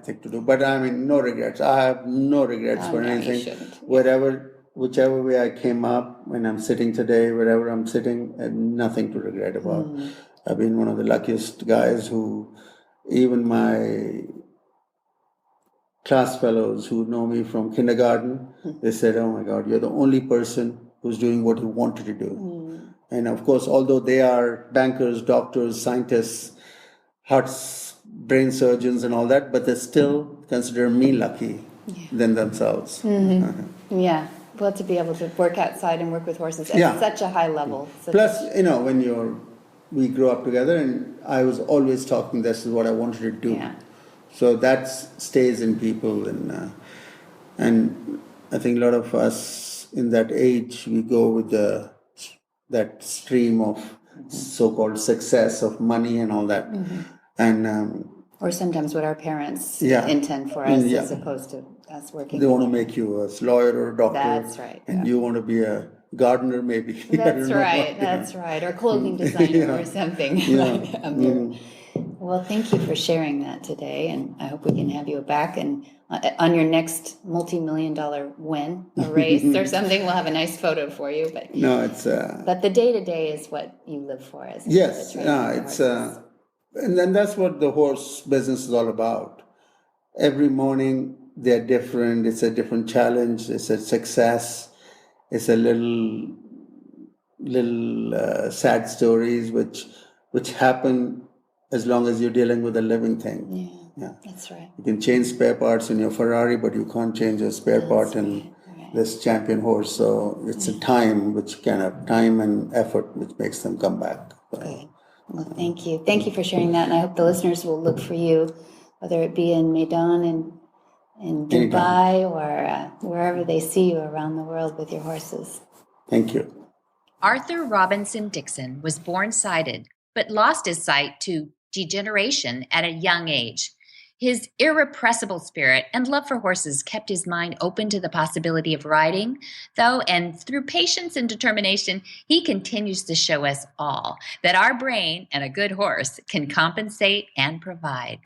S5: thing to do. But I mean, no regrets. I have no regrets for
S6: no, you
S5: anything.
S6: shouldn't.
S5: Whichever way I came up, when I'm sitting today, wherever I'm sitting, and nothing to regret about. I've been one of the luckiest guys who, even my class fellows who know me from kindergarten, they said, "Oh my God, you're the only person who's doing what you wanted to do." And of course, although they are bankers, doctors, scientists, brain surgeons and all that, but they still consider me lucky than themselves.
S6: Yeah. Well, to be able to work outside and work with horses at such a high level.
S5: Plus, when we grew up together, and I was always talking, this is what I wanted to do.
S6: Yeah.
S5: So that stays in people, and I think a lot of us in that age, we go with that stream of so-called success, of money and all that. And
S6: or sometimes what our parents intend for us, as opposed to us working.
S5: They want to make you a lawyer or a doctor.
S6: That's right.
S5: And you want to be a gardener, maybe.
S6: That's right. That's right. Or clothing designer or something. Well, thank you for sharing that today, and I hope we can have you back and on your next multi-million-dollar win, a race or something. We'll have a nice photo for you. But
S5: no, it's.
S6: But the day-to-day is what you live for, isn't it?
S5: Yes, it's. And then that's what the horse business is all about. Every morning they're different. It's a different challenge. It's a success. It's a little sad stories which happen as long as you're dealing with a living thing.
S6: Yeah, that's right.
S5: You can change spare parts in your Ferrari, but you can't change a spare part in this champion horse. So it's a time and effort which makes them come back.
S6: Good. Well, thank you. Thank you for sharing that. And I hope the listeners will look for you, whether it be in Maidan in Dubai or wherever they see you around the world with your horses.
S5: Thank you.
S2: Arthur Robinson Dixon was born sighted, but lost his sight to degeneration at a young age. His irrepressible spirit and love for horses kept his mind open to the possibility of riding, though, and through patience and determination, he continues to show us all that our brain and a good horse can compensate and provide.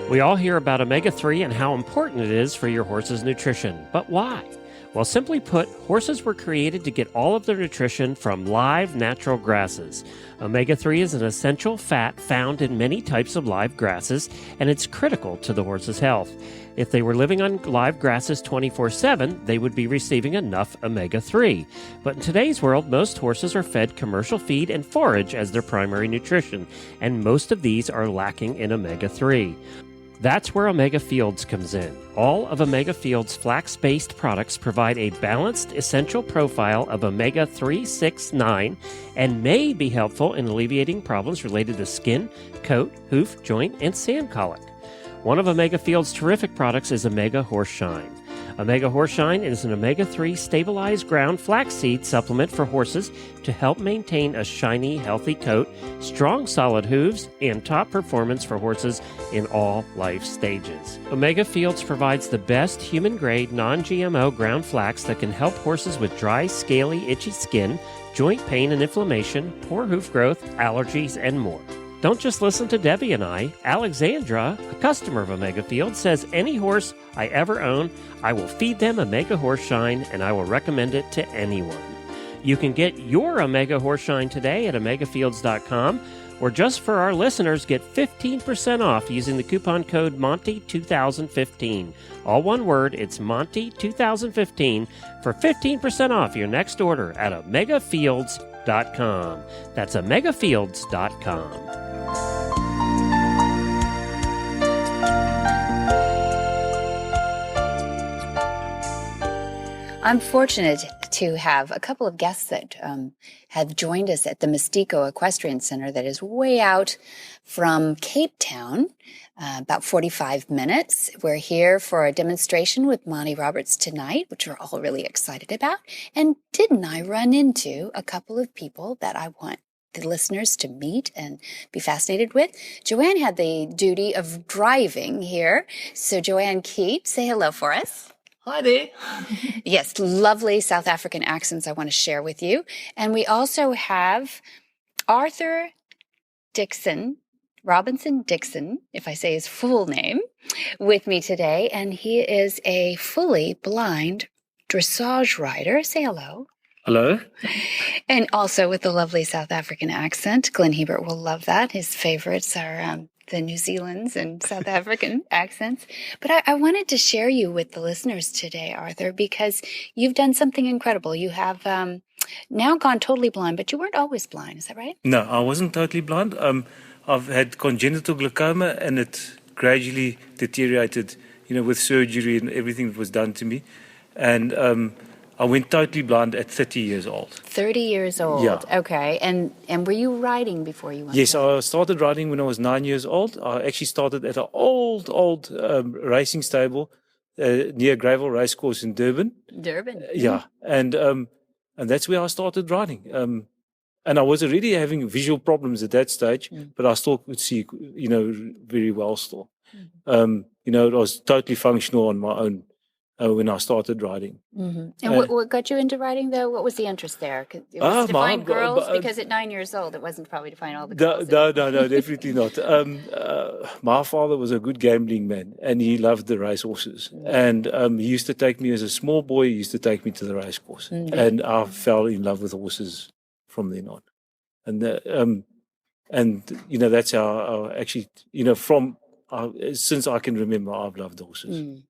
S1: We all hear about omega-3 and how important it is for your horse's nutrition, but why? Well, simply put, horses were created to get all of their nutrition from live, natural grasses. Omega-3 is an essential fat found in many types of live grasses, and it's critical to the horse's health. If they were living on live grasses 24/7, they would be receiving enough omega-3. But in today's world, most horses are fed commercial feed and forage as their primary nutrition, and most of these are lacking in omega-3. That's where Omega Fields comes in. All of Omega Fields flax-based products provide a balanced, essential profile of omega-3, 6, 9, and may be helpful in alleviating problems related to skin, coat, hoof, joint, and sand colic. One of Omega Fields' terrific products is Omega Horse Shine. Omega Horse Shine is an omega-3 stabilized ground flaxseed supplement for horses to help maintain a shiny, healthy coat, strong, solid hooves, and top performance for horses in all life stages. Omega Fields provides the best human-grade, non-GMO ground flax that can help horses with dry, scaly, itchy skin, joint pain and inflammation, poor hoof growth, allergies, and more. Don't just listen to Debbie and I. Alexandra, a customer of Omega Fields, says any horse I ever own, I will feed them Omega Horse Shine, and I will recommend it to anyone. You can get your Omega Horse Shine today at omegafields.com, or just for our listeners, get 15% off using the coupon code Monty2015. All one word, it's Monty2015 for 15% off your next order at omegafields.com. That's omegafields.com.
S6: I'm fortunate to have a couple of guests that have joined us at the Mystico Equestrian Center that is way out from Cape Town, about 45 minutes. We're here for a demonstration with Monty Roberts tonight, which we're all really excited about. And didn't I run into a couple of people that I want the listeners to meet and be fascinated with? Joanne had the duty of driving here. So Joanne Keat, say hello for us.
S7: Hi there.
S6: Yes, lovely South African accents I want to share with you. And we also have Arthur Robinson Dixon, if I say his full name, with me today. And he is a fully blind dressage rider. Say hello.
S7: Hello.
S6: And also with the lovely South African accent. Glenn Hebert will love that. His favorites are the New Zealand's and South African accents. But I wanted to share you with the listeners today, Arthur, because you've done something incredible. You have now gone totally blind, but you weren't always blind. Is that right?
S7: No, I wasn't totally blind. I've had congenital glaucoma, and it gradually deteriorated, with surgery and everything that was done to me. And I went totally blind at 30 years old.
S6: 30 years old.
S7: Yeah.
S6: Okay. And were you riding before you went
S7: Yes,
S6: blind?
S7: I started riding when I was 9 years old. I actually started at an old racing stable near Gravel Racecourse in Durban.
S6: Durban.
S7: Yeah, and that's where I started riding. And I was already having visual problems at that stage, but I still could see, very well still. It was totally functional on my own when I started riding.
S6: Mm-hmm. And what got you into riding, though? What was the interest there? 'Cause it was to find girls? Because at 9 years old, it wasn't probably to find all the girls.
S7: No, definitely not. My father was a good gambling man, and he loved the racehorses. And he used to take me as a small boy. He used to take me to the racecourse, and I fell in love with horses from then on. And that's how I actually, since I can remember, I've loved horses.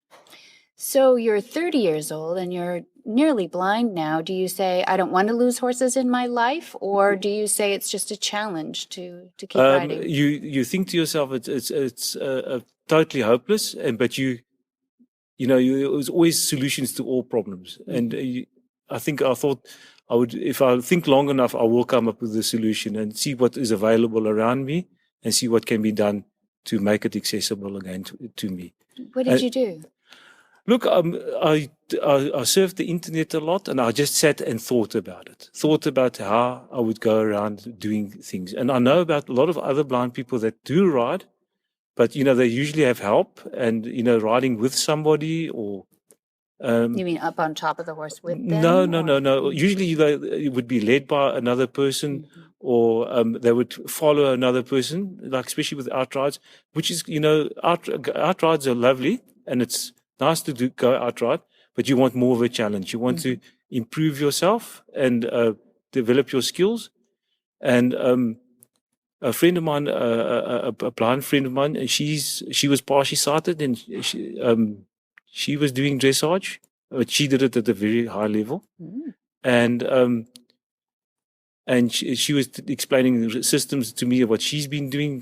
S6: So you're 30 years old and you're nearly blind now. Do you say, I don't want to lose horses in my life? Or do you say it's just a challenge to keep riding?
S7: You think to yourself, it's totally hopeless. But there's always solutions to all problems. And I thought I would, if I think long enough, I will come up with a solution and see what is available around me and see what can be done to make it accessible again to me.
S6: What did you do?
S7: Look, I surfed the internet a lot, and I just sat and thought about it. Thought about how I would go around doing things. And I know about a lot of other blind people that do ride, but, they usually have help and, riding with somebody or...
S6: you mean up on top of the horse with them?
S7: No. Usually it would be led by another person or they would follow another person, like especially with outrides, which is, outrides are lovely and it's nice to go outright, but you want more of a challenge. You want to improve yourself and develop your skills. And a friend of mine, a blind friend of mine, she was partially sighted, and she was doing dressage, but she did it at a very high level. And she was explaining the systems to me of what she's been doing,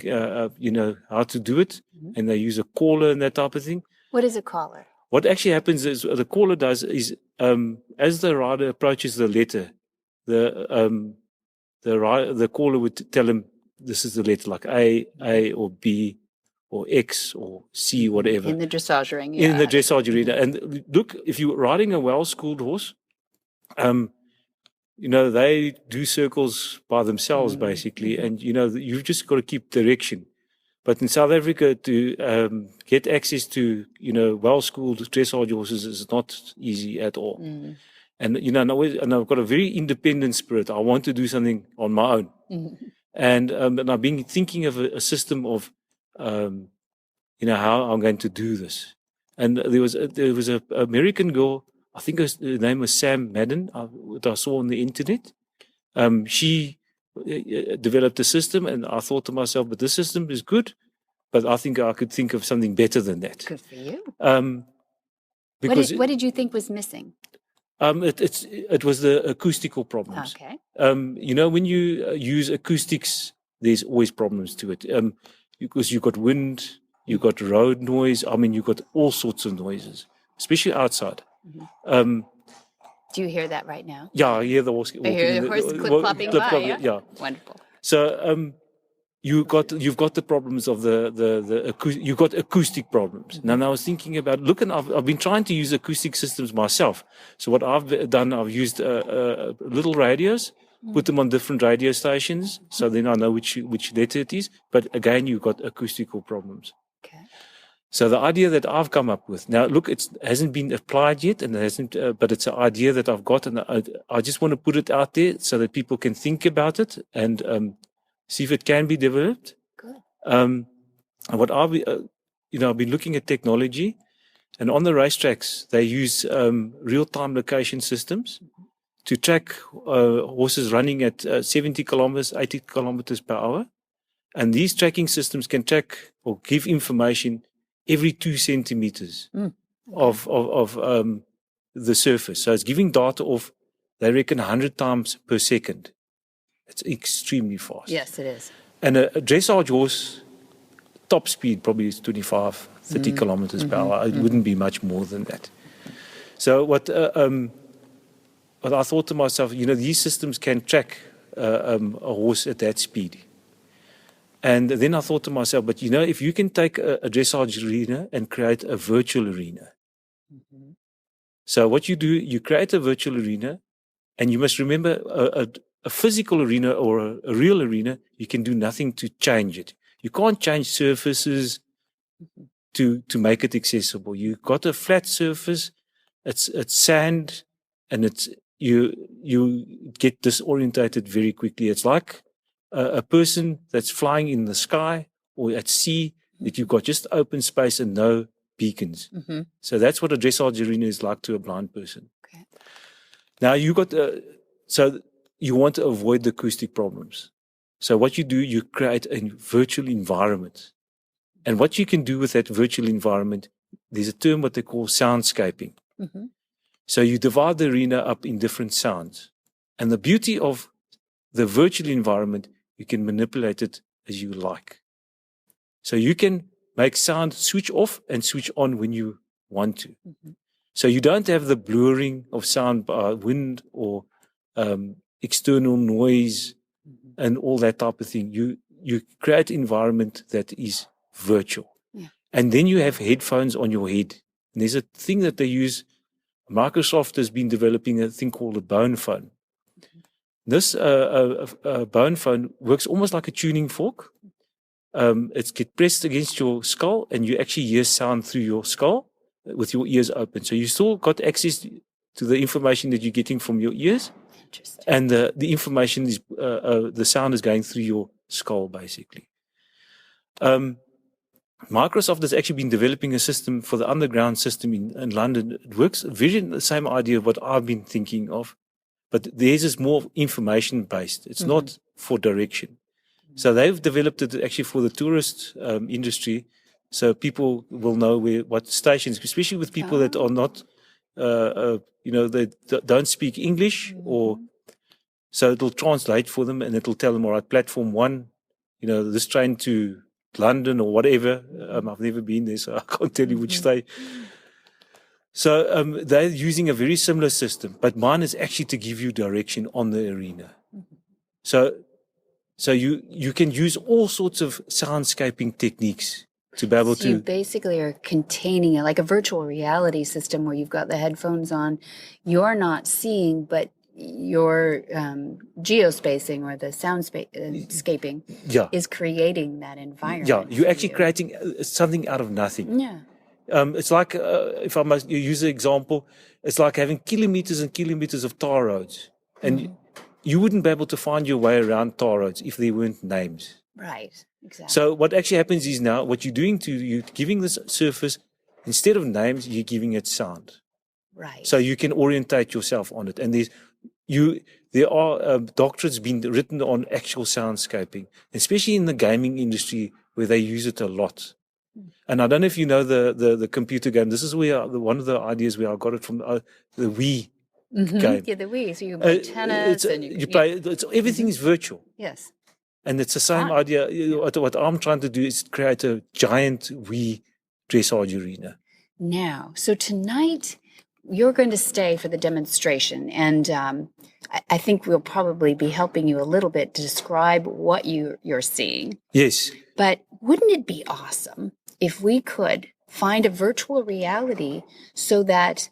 S7: how to do it, and they use a caller and that type of thing.
S6: What is a caller?
S7: What actually happens is the caller does is as the rider approaches the letter, the caller would tell him this is the letter like A or B or X or C, whatever.
S6: In the dressage ring.
S7: Yeah. In the dressage arena. And look, if you're riding a well-schooled horse, they do circles by themselves basically, and you've just got to keep direction. But in South Africa, to get access to well-schooled dressage horses is not easy at all. And I've got a very independent spirit. I want to do something on my own, and I've been thinking of a system of how I'm going to do this. And there was a American girl, I think her name was Sam Madden, that I saw on the internet. She developed a system, and I thought to myself, but this system is good, but I think I could think of something better than that.
S6: Good for you.
S7: Because
S6: what did you think was missing?
S7: It was the acoustical problems.
S6: Okay.
S7: When you use acoustics, there's always problems to it. Because you've got wind, you've got road noise. You've got all sorts of noises, especially outside.
S6: Do you hear that right now?
S7: Yeah, I hear the horse.
S6: I hear the horse clip-clopping by.
S7: Yeah.
S6: Wonderful.
S7: So you've got the problems of you've got acoustic problems. Now I was thinking about I've been trying to use acoustic systems myself. So what I've done, I've used little radios, put them on different radio stations, so then I know which letter it is. But again, you've got acoustical problems.
S6: Okay.
S7: So the idea that I've come up with now, look, it hasn't been applied yet, and it hasn't, but it's an idea that I've got, and I just want to put it out there so that people can think about it and see if it can be developed.
S6: Good.
S7: And what I've been looking at technology, and on the racetracks they use real-time location systems to track horses running at 70 kilometers, 80 kilometers per hour, and these tracking systems can track or give information every 2 centimeters of the surface. So it's giving data of, they reckon, 100 times per second. It's extremely fast.
S6: Yes, it is.
S7: And a dressage horse, top speed probably is 25, 30 kilometers per hour. It wouldn't be much more than that. So what I thought to myself, these systems can track a horse at that speed. And then I thought to myself, but if you can take a dressage arena and create a virtual arena. So what you do, you create a virtual arena, and you must remember a physical arena or a real arena, you can do nothing to change it. You can't change surfaces to make it accessible. You've got a flat surface, it's sand, and you get disorientated very quickly. It's like a person that's flying in the sky or at sea, that you've got just open space and no beacons. So that's what a dressage arena is like to a blind person.
S6: Okay.
S7: Now so you want to avoid the acoustic problems. So what you do, you create a virtual environment. And what you can do with that virtual environment, there's a term what they call soundscaping. So you divide the arena up in different sounds. And the beauty of the virtual environment, you can manipulate it as you like. So you can make sound switch off and switch on when you want to. So you don't have the blurring of sound by wind or external noise and all that type of thing. You create an environment that is virtual. And then you have headphones on your head. And there's a thing that they use. Microsoft has been developing a thing called a bone phone. This bone phone works almost like a tuning fork. It gets pressed against your skull, and you actually hear sound through your skull with your ears open. So you still got access to the information that you're getting from your ears. And the information is, the sound is going through your skull, basically. Microsoft has actually been developing a system for the underground system in London. It works very the same idea of what I've been thinking of, but theirs is more information based. It's not for direction. So they've developed it actually for the tourist industry, so people will know what stations, especially with people that are not, they don't speak English, or so it'll translate for them and it'll tell them, all right, platform 1, this train to London or whatever. I've never been there, so I can't tell you which state. So they're using a very similar system, but mine is actually to give you direction on the arena. So you can use all sorts of soundscaping techniques to be able to.
S6: You basically are containing it like a virtual reality system where you've got the headphones on. You're not seeing, but your geospacing or the soundscaping is creating that environment.
S7: Yeah, you're actually creating something out of nothing.
S6: Yeah.
S7: It's like, if I must use an example, it's like having kilometers and kilometers of tar roads. And you wouldn't be able to find your way around tar roads if there weren't names.
S6: Right, exactly.
S7: So what actually happens is now, what you're doing you're giving this surface, instead of names, you're giving it sound.
S6: Right.
S7: So you can orientate yourself on it. And there are doctorates being written on actual soundscaping, especially in the gaming industry where they use it a lot. And I don't know if you know the computer game. This is where one of the ideas where I got it from, the Wii game.
S6: Yeah, the Wii. So you play tennis and you
S7: play. Everything is virtual.
S6: Yes.
S7: And it's the same idea. What I'm trying to do is create a giant Wii dressage arena.
S6: Now, so tonight you're going to stay for the demonstration, and I think we'll probably be helping you a little bit to describe what you're seeing.
S7: Yes.
S6: But wouldn't it be awesome if we could find a virtual reality so that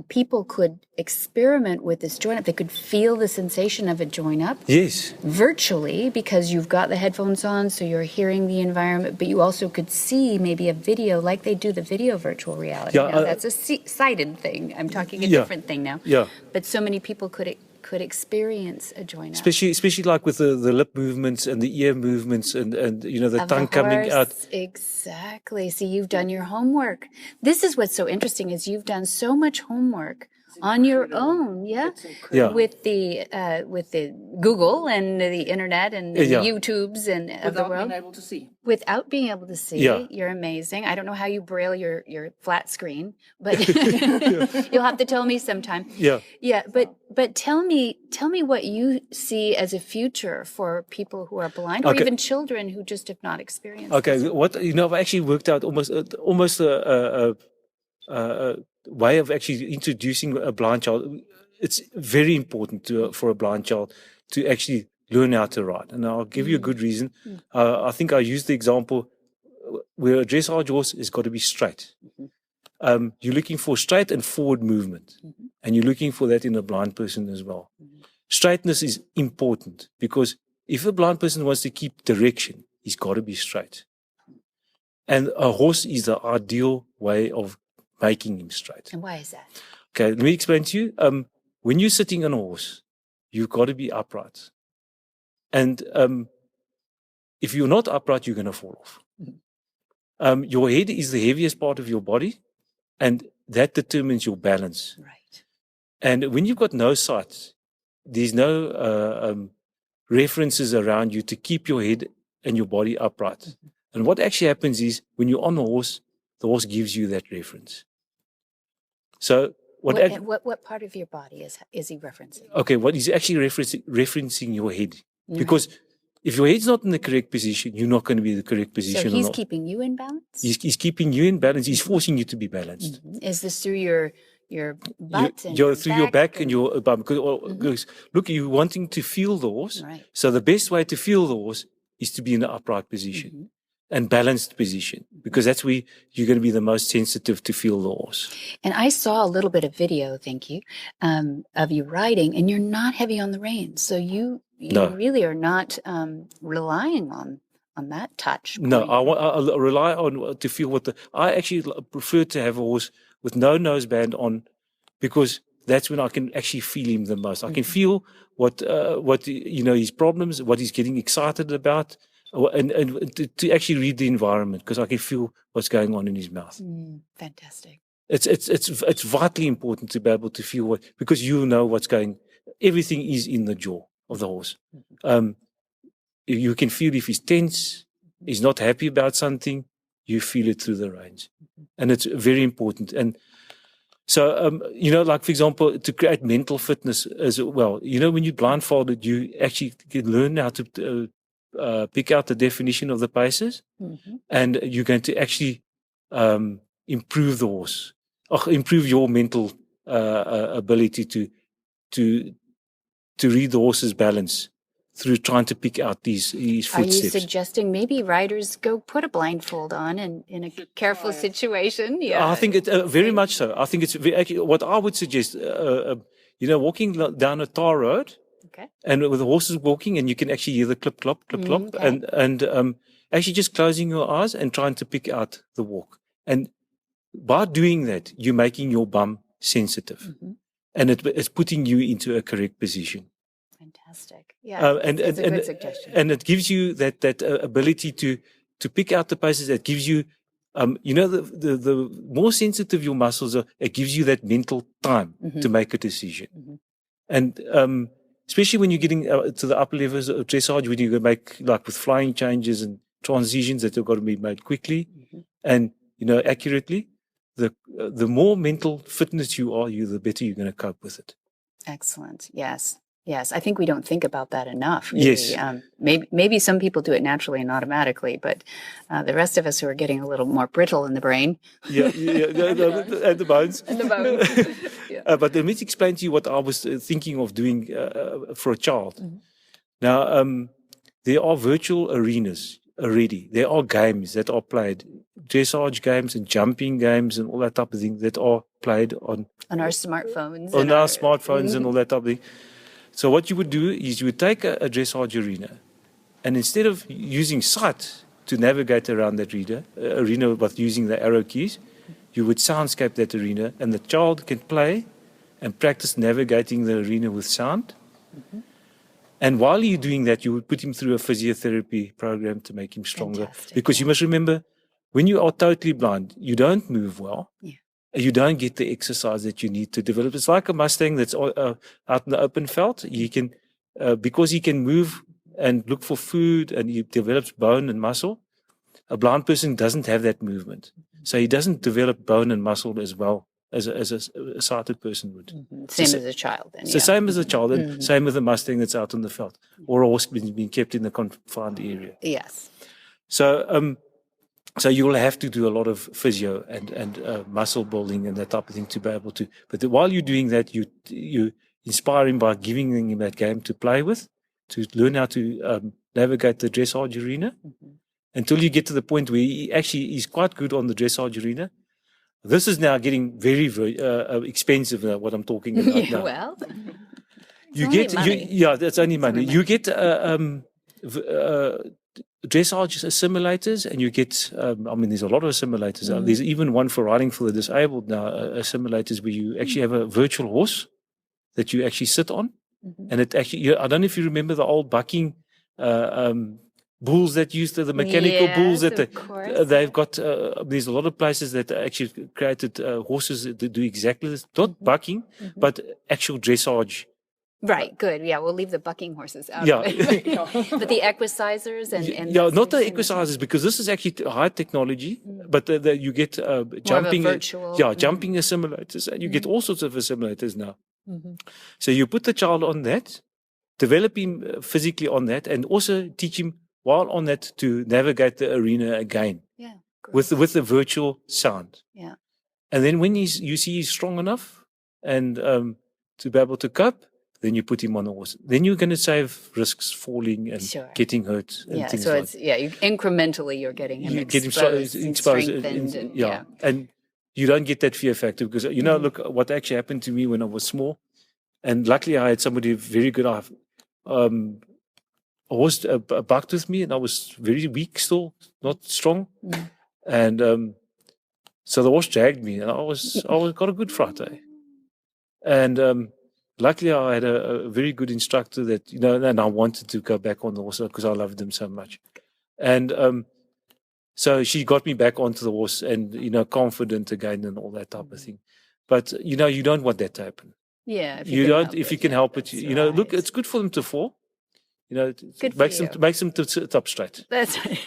S6: people could experiment with this join up. They could feel the sensation of a join up.
S7: Yes.
S6: Virtually, because you've got the headphones on, so you're hearing the environment, but you also could see maybe a video like they do the video virtual reality.
S7: Yeah,
S6: now, that's a sighted thing. I'm talking a different thing now.
S7: Yeah.
S6: But so many people could experience a join up.
S7: Especially like with the lip movements and the ear movements and the
S6: Of
S7: tongue
S6: the
S7: coming out.
S6: horse. Exactly. See, you've done your homework. This is what's so interesting is you've done so much homework on your own,
S7: Yeah.
S6: with the Google and the internet and the YouTubes and of the world.
S8: Without being able to see.
S6: Without being able to see,
S7: Yeah.
S6: you're amazing. I don't know how you braille your flat screen, but you'll have to tell me sometime.
S7: Yeah.
S6: Yeah, but tell me what you see as a future for people who are blind, or
S7: Okay.
S6: even children who just have not experienced.
S7: Okay,
S6: this.
S7: I've actually worked out almost a way of actually introducing a blind child. It's very important for a blind child to actually learn how to ride, and I'll give you a good reason. I think I used the example where a dressage horse has got to be straight. You're looking for straight and forward movement, and you're looking for that in a blind person as well. Straightness is important because if a blind person wants to keep direction, he's got to be straight. And a horse is the ideal way of making him straight.
S6: And why is that?
S7: Okay, let me explain to you. When you're sitting on a horse, you've got to be upright. And if you're not upright, you're going to fall off. Your head is the heaviest part of your body, and that determines your balance.
S6: Right.
S7: And when you've got no sight, there's no references around you to keep your head and your body upright. And what actually happens is when you're on the horse gives you that reference. So
S6: What part of your body is he referencing?
S7: okay, what he's actually referencing your head. Because if your head's not in the correct position, you're not going to be in the correct position.
S6: So he's keeping you in balance?
S7: He's keeping you in balance. He's forcing you to be balanced.
S6: Is this through your butt and
S7: through your back and your bum? Because look, you're wanting to feel the horse.
S6: Right.
S7: So the best way to feel the horse is to be in an upright position and balanced position, because that's where you're going to be the most sensitive to feel the horse.
S6: And I saw a little bit of video, thank you, of you riding, and you're not heavy on the reins. So you
S7: No.
S6: really are not relying on that touch.
S7: No,
S6: point.
S7: I rely on to feel I actually prefer to have a horse with no noseband on, because that's when I can actually feel him the most. I can feel what his problems, what he's getting excited about, and to actually read the environment, because I can feel what's going on in his mouth.
S6: Fantastic.
S7: It's vitally important to be able to feel because you know what's going. Everything is in the jaw of the horse. You can feel if he's tense, he's not happy about something. You feel it through the reins, and it's very important. And so, like for example, to create mental fitness as well. When you're blindfolded, you actually can learn how to pick out the definition of the paces, and you're going to actually improve the horse, improve your mental ability to read the horse's balance through trying to pick out these footsteps.
S6: Are you suggesting maybe riders go put a blindfold on and in a careful situation? Yeah,
S7: I think it very much so. I think it's actually what I would suggest. Walking down a tar road.
S6: Okay.
S7: And with the horses walking, and you can actually hear the clip clop,
S6: Okay.
S7: and actually just closing your eyes and trying to pick out the walk. And by doing that, you're making your bum sensitive, and it's putting you into a correct position.
S6: Fantastic. Yeah, it's a good suggestion.
S7: And it gives you that ability to pick out the paces. That gives you, the more sensitive your muscles are, it gives you that mental time to make a decision. And especially when you're getting to the upper levels of dressage, when you make like with flying changes and transitions that have got to be made quickly and accurately, the more mental fitness you are, the better you're going to cope with it.
S6: Excellent. Yes. I think we don't think about that enough. Really.
S7: Yes.
S6: Maybe some people do it naturally and automatically, but the rest of us who are getting a little more brittle in the brain.
S7: Yeah, and the bones.
S6: And the bones. Yeah.
S7: But let me explain to you what I was thinking of doing for a child. Now, there are virtual arenas already. There are games that are played, dressage games and jumping games and all that type of thing that are played on
S6: our smartphones.
S7: on our smartphones and all that type of thing. So what you would do is you would take a dressage arena, and instead of using sight to navigate around that arena with using the arrow keys, you would soundscape that arena, and the child can play and practice navigating the arena with sound. Mm-hmm. And while you're doing that, you would put him through a physiotherapy program to make him stronger. Fantastic, because you must remember, when you are totally blind, you don't move well. Yeah. You don't get the exercise that you need to develop. It's like a Mustang that's out in the open veld. He can, because he can move and look for food and he develops bone and muscle. A blind person doesn't have that movement. So he doesn't develop bone and muscle as well as a sighted person would.
S6: Mm-hmm. Same as a child then.
S7: So same as a child, and same with a Mustang that's out in the veld, or a horse being kept in a confined area.
S6: Yes.
S7: So so you will have to do a lot of physio and muscle building and that type of thing to be able to. But while you're doing that, you inspire him by giving him that game to play with, to learn how to navigate the dressage arena, until you get to the point where he actually is quite good on the dressage arena. This is now getting very, very expensive. What I'm talking about now.
S6: Well,
S7: that's only money. You get dressage simulators, and you get. There's a lot of simulators. There's even one for riding for the disabled now. Simulators where you actually have a virtual horse that you actually sit on, and it actually. I don't know if you remember the old bucking. Bulls that used the mechanical bulls that they've got. There's a lot of places that actually created horses that do exactly this, not bucking, but actual dressage.
S6: Right, good. Yeah, we'll leave the bucking horses out of it. But the equicizers and
S7: not the equicizers, because this is actually high technology, but you get jumping, jumping simulators, and you get all sorts of simulators now. So you put the child on that, develop him physically on that, and also teach him while on that to navigate the arena again with the virtual sound. Yeah. And then when you see he's strong enough and to be able to cope, then you put him on the horse. Then you're going to save risks falling and getting hurt. And things
S6: so
S7: like
S6: it's incrementally you're getting him exposed and strengthened.
S7: And you don't get that fear factor because, look what actually happened to me when I was small. And luckily I had somebody very good. A horse bucked with me, and I was very weak still, not strong. And so the horse dragged me, and I got a good fright. And luckily, I had a very good instructor that and I wanted to go back on the horse because I loved him so much. And so she got me back onto the horse, and confident again, and all that type of thing. But you don't want that to happen.
S6: Yeah,
S7: if you can help it, look, it's good for them to fall. Makes them to sit up straight.
S6: That's right.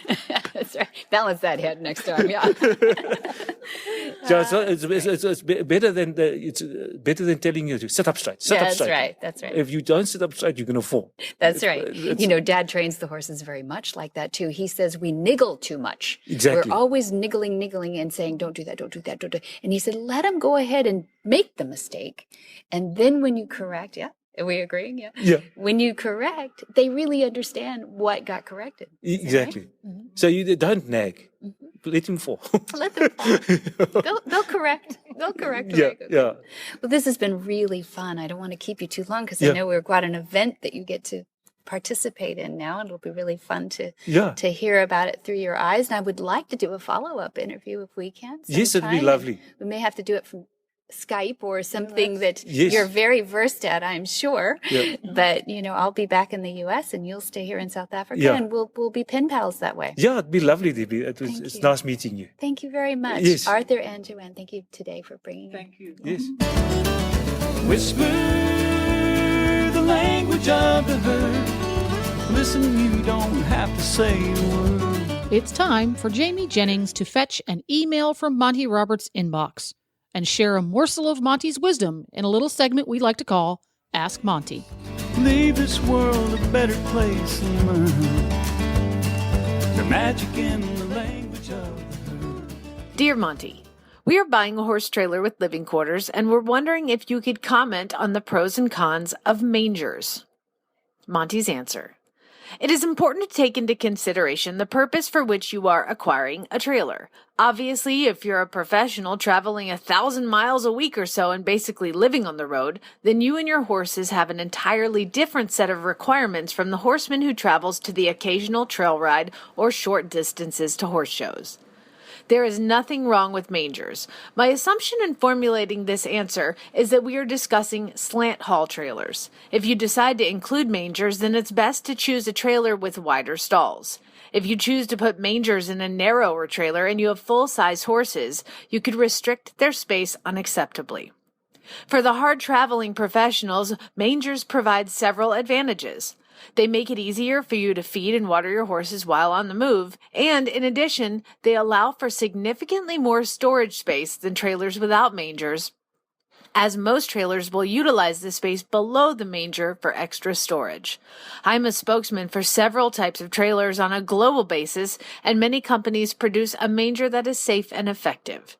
S6: That's right. Balance that head next time. Yeah.
S7: It's better than telling you to sit up straight. Sit up straight.
S6: That's right.
S7: If you don't sit up straight, you're going to fall.
S6: That's right. Dad trains the horses very much like that too. He says we niggle too much.
S7: Exactly.
S6: We're always niggling and saying, don't do that, don't do that, don't do that. And he said, let them go ahead and make the mistake. And then when you correct, are we agreeing? Yeah. When you correct, they really understand what got corrected.
S7: Exactly. Right? So you don't nag. Let him fall.
S6: Let them fall. They'll correct. They'll correct.
S7: Yeah. Well,
S6: this has been really fun. I don't want to keep you too long because I know we've got an event that you get to participate in now, and it'll be really fun to hear about it through your eyes. And I would like to do a follow-up interview if we can.
S7: Yes, it'd be lovely.
S6: We may have to do it from Skype or something that you're very versed at, I'm sure. Yeah. But I'll be back in the U.S. and you'll stay here in South Africa, and we'll be pen pals that way.
S7: Yeah, it'd be lovely, Debbie. It's nice meeting you.
S6: Thank you very much, Arthur and Joanne. Thank you today for bringing.
S8: Thank you.
S7: Yes.
S8: Whisper the language of the herd. Listen, you don't have to say a word.
S3: It's time for Jamie Jennings to fetch an email from Monty Roberts' inbox and share a morsel of Monty's wisdom in a little segment we like to call Ask Monty.
S8: Leave this world a better place than mine. The magic in the language of the herd.
S9: Dear Monty, we are buying a horse trailer with living quarters, and we're wondering if you could comment on the pros and cons of mangers. Monty's answer. It is important to take into consideration the purpose for which you are acquiring a trailer. Obviously, if you're a professional traveling 1,000 miles a week or so and basically living on the road, then you and your horses have an entirely different set of requirements from the horseman who travels to the occasional trail ride or short distances to horse shows. There is nothing wrong with mangers. My assumption in formulating this answer is that we are discussing slant haul trailers. If you decide to include mangers, then it's best to choose a trailer with wider stalls. If you choose to put mangers in a narrower trailer and you have full-size horses, you could restrict their space unacceptably. For the hard-traveling professionals, mangers provide several advantages. They make it easier for you to feed and water your horses while on the move, and in addition, they allow for significantly more storage space than trailers without mangers, as most trailers will utilize the space below the manger for extra storage. I'm a spokesman for several types of trailers on a global basis, and many companies produce a manger that is safe and effective.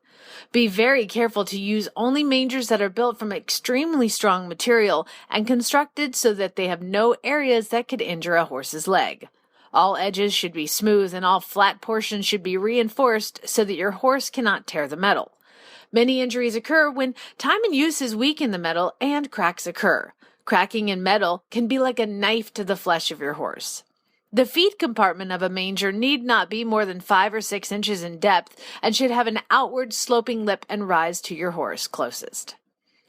S9: Be very careful to use only mangers that are built from extremely strong material and constructed so that they have no areas that could injure a horse's leg. All edges should be smooth and all flat portions should be reinforced so that your horse cannot tear the metal. Many injuries occur when time and use is weak in the metal and cracks occur. Cracking in metal can be like a knife to the flesh of your horse. The feed compartment of a manger need not be more than 5 or 6 inches in depth and should have an outward sloping lip and rise to your horse closest.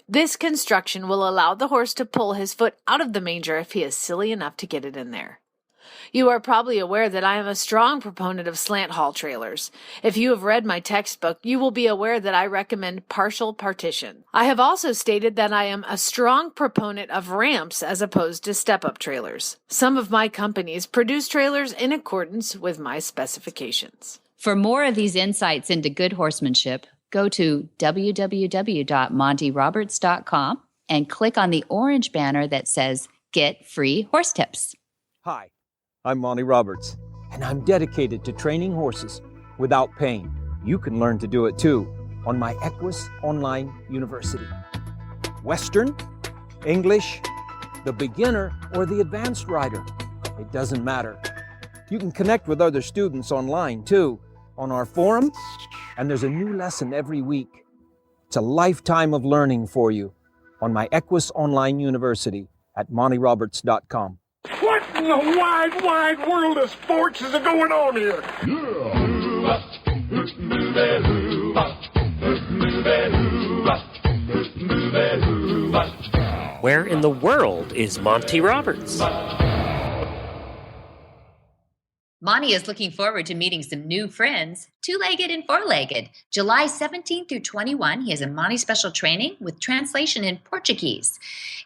S9: This construction will allow the horse to pull his foot out of the manger if he is silly enough to get it in there. You are probably aware that I am a strong proponent of slant haul trailers. If you have read my textbook, you will be aware that I recommend partial partition. I have also stated that I am a strong proponent of ramps as opposed to step-up trailers. Some of my companies produce trailers in accordance with my specifications.
S2: For more of these insights into good horsemanship, go to www.montyroberts.com and click on the orange banner that says Get Free Horse Tips.
S10: Hi, I'm Monty Roberts, and I'm dedicated to training horses without pain. You can learn to do it too on my Equus Online University. Western, English, the beginner, or the advanced rider, it doesn't matter. You can connect with other students online too, on our forum, and there's a new lesson every week. It's a lifetime of learning for you on my Equus Online University at montyroberts.com.
S11: What in the wide, wide world of sports is going on here?
S1: Where in the world is Monty Roberts?
S2: Monty is looking forward to meeting some new friends, two-legged and four-legged. July 17th through 21, he has a Monty special training with translation in Portuguese.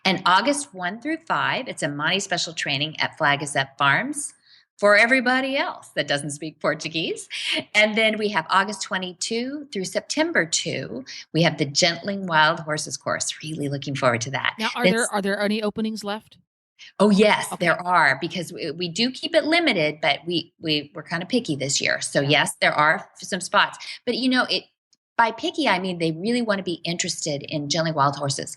S2: And August 1 through 5, it's a Monty special training at Flag is Up Farms for everybody else that doesn't speak Portuguese. And then we have August 22 through September 2, we have the Gentling Wild Horses course. Really looking forward to that.
S3: Now, are there any openings left?
S2: Oh, yes,
S3: Okay.
S2: there are, because we do keep it limited, but we're kind of picky this year. So yes, there are some spots, but by picky, I mean, they really want to be interested in Gentling Wild Horses.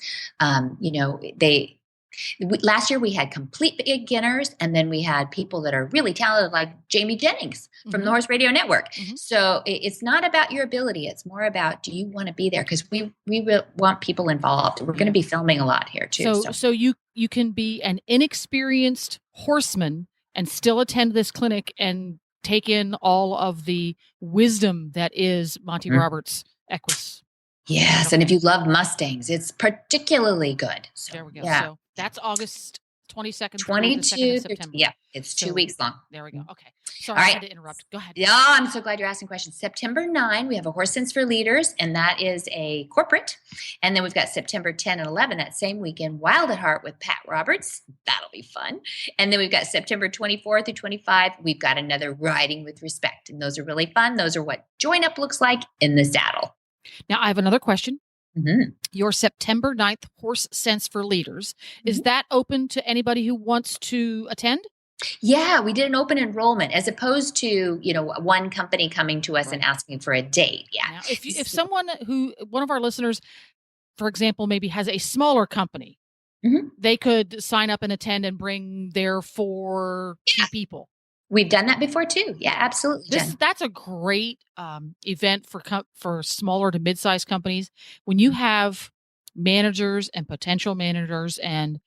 S2: Last year we had complete beginners, and then we had people that are really talented, like Jamie Jennings from the Horse Radio Network. So it's not about your ability. It's more about, do you want to be there? Because we want people involved. We're going to be filming a lot here too.
S3: So you can be an inexperienced horseman and still attend this clinic and take in all of the wisdom that is Monty Roberts Equus.
S2: Yes, and if you love Mustangs, it's particularly good. So,
S3: there we go.
S2: Yeah.
S3: So that's August 22nd
S2: 22
S3: through the 2nd of
S2: through,
S3: September.
S2: yeah, it's 2 weeks long.
S3: There we go. Okay. Sorry,
S2: All
S3: I
S2: right.
S3: had to interrupt. Go ahead.
S2: Yeah, I'm so glad you're asking questions. September 9, we have a Horse Sense for Leaders, and that is a corporate. And then we've got September 10 and 11, that same weekend, Wild at Heart with Pat Roberts. That'll be fun. And then we've got September 24 through 25, we've got another Riding with Respect. And those are really fun. Those are what Join Up looks like in the saddle.
S3: Now, I have another question.
S2: Mm-hmm.
S3: Your September 9th Horse Sense for Leaders, is that open to anybody who wants to attend?
S2: Yeah, we did an open enrollment as opposed to, one company coming to us and asking for a date. Yeah.
S3: Now, if one of our listeners, for example, maybe has a smaller company they could sign up and attend and bring their 4 key people.
S2: We've done that before too. Yeah, absolutely.
S3: That's a great event for smaller to mid-sized companies. When you have managers and potential managers and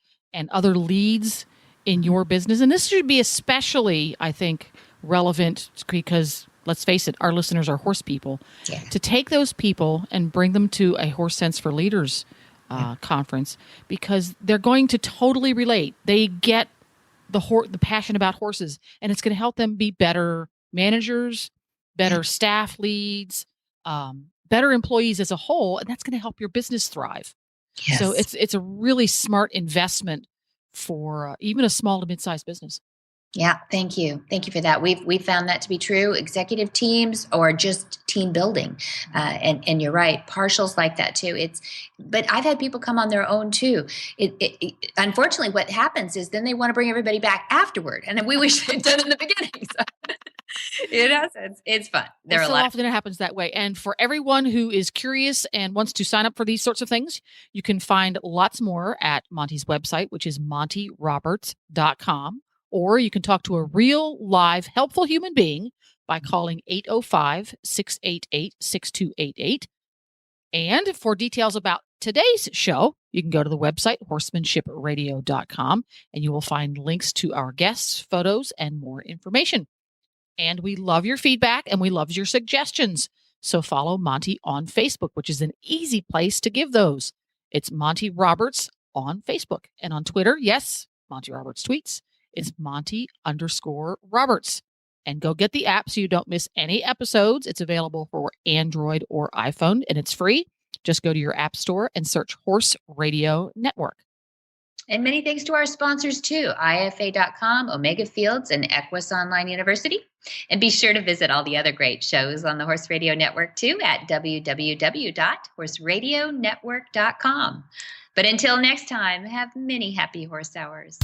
S3: other leads in your business, and this should be especially, I think, relevant because let's face it, our listeners are horse people.
S2: Yeah.
S3: To take those people and bring them to a Horse Sense for Leaders conference, because they're going to totally relate. They get the passion about horses, and it's going to help them be better managers, better staff leads, better employees as a whole, and that's going to help your business thrive.
S2: Yes.
S3: So it's a really smart investment for even a small to mid-sized business.
S2: Yeah, thank you. Thank you for that. We've found that to be true. Executive teams or just team building, and you're right. Partials like that too. But I've had people come on their own too. Unfortunately, what happens is then they want to bring everybody back afterward, and then we wish they'd done it in the beginning. So, so it's fun.
S3: So often it happens that way. And for everyone who is curious and wants to sign up for these sorts of things, you can find lots more at Monty's website, which is montyroberts.com. Or you can talk to a real, live, helpful human being by calling 805-688-6288. And for details about today's show, you can go to the website, horsemanshipradio.com, and you will find links to our guests, photos, and more information. And we love your feedback, and we love your suggestions. So follow Monty on Facebook, which is an easy place to give those. It's Monty Roberts on Facebook. And on Twitter, yes, Monty Roberts tweets. It's Monty_Roberts. And go get the app so you don't miss any episodes. It's available for Android or iPhone, and it's free. Just go to your app store and search Horse Radio Network.
S2: And many thanks to our sponsors too, IFA.com, Omega Fields, and Equus Online University. And be sure to visit all the other great shows on the Horse Radio Network too at www.horseradionetwork.com. But until next time, have many happy horse hours.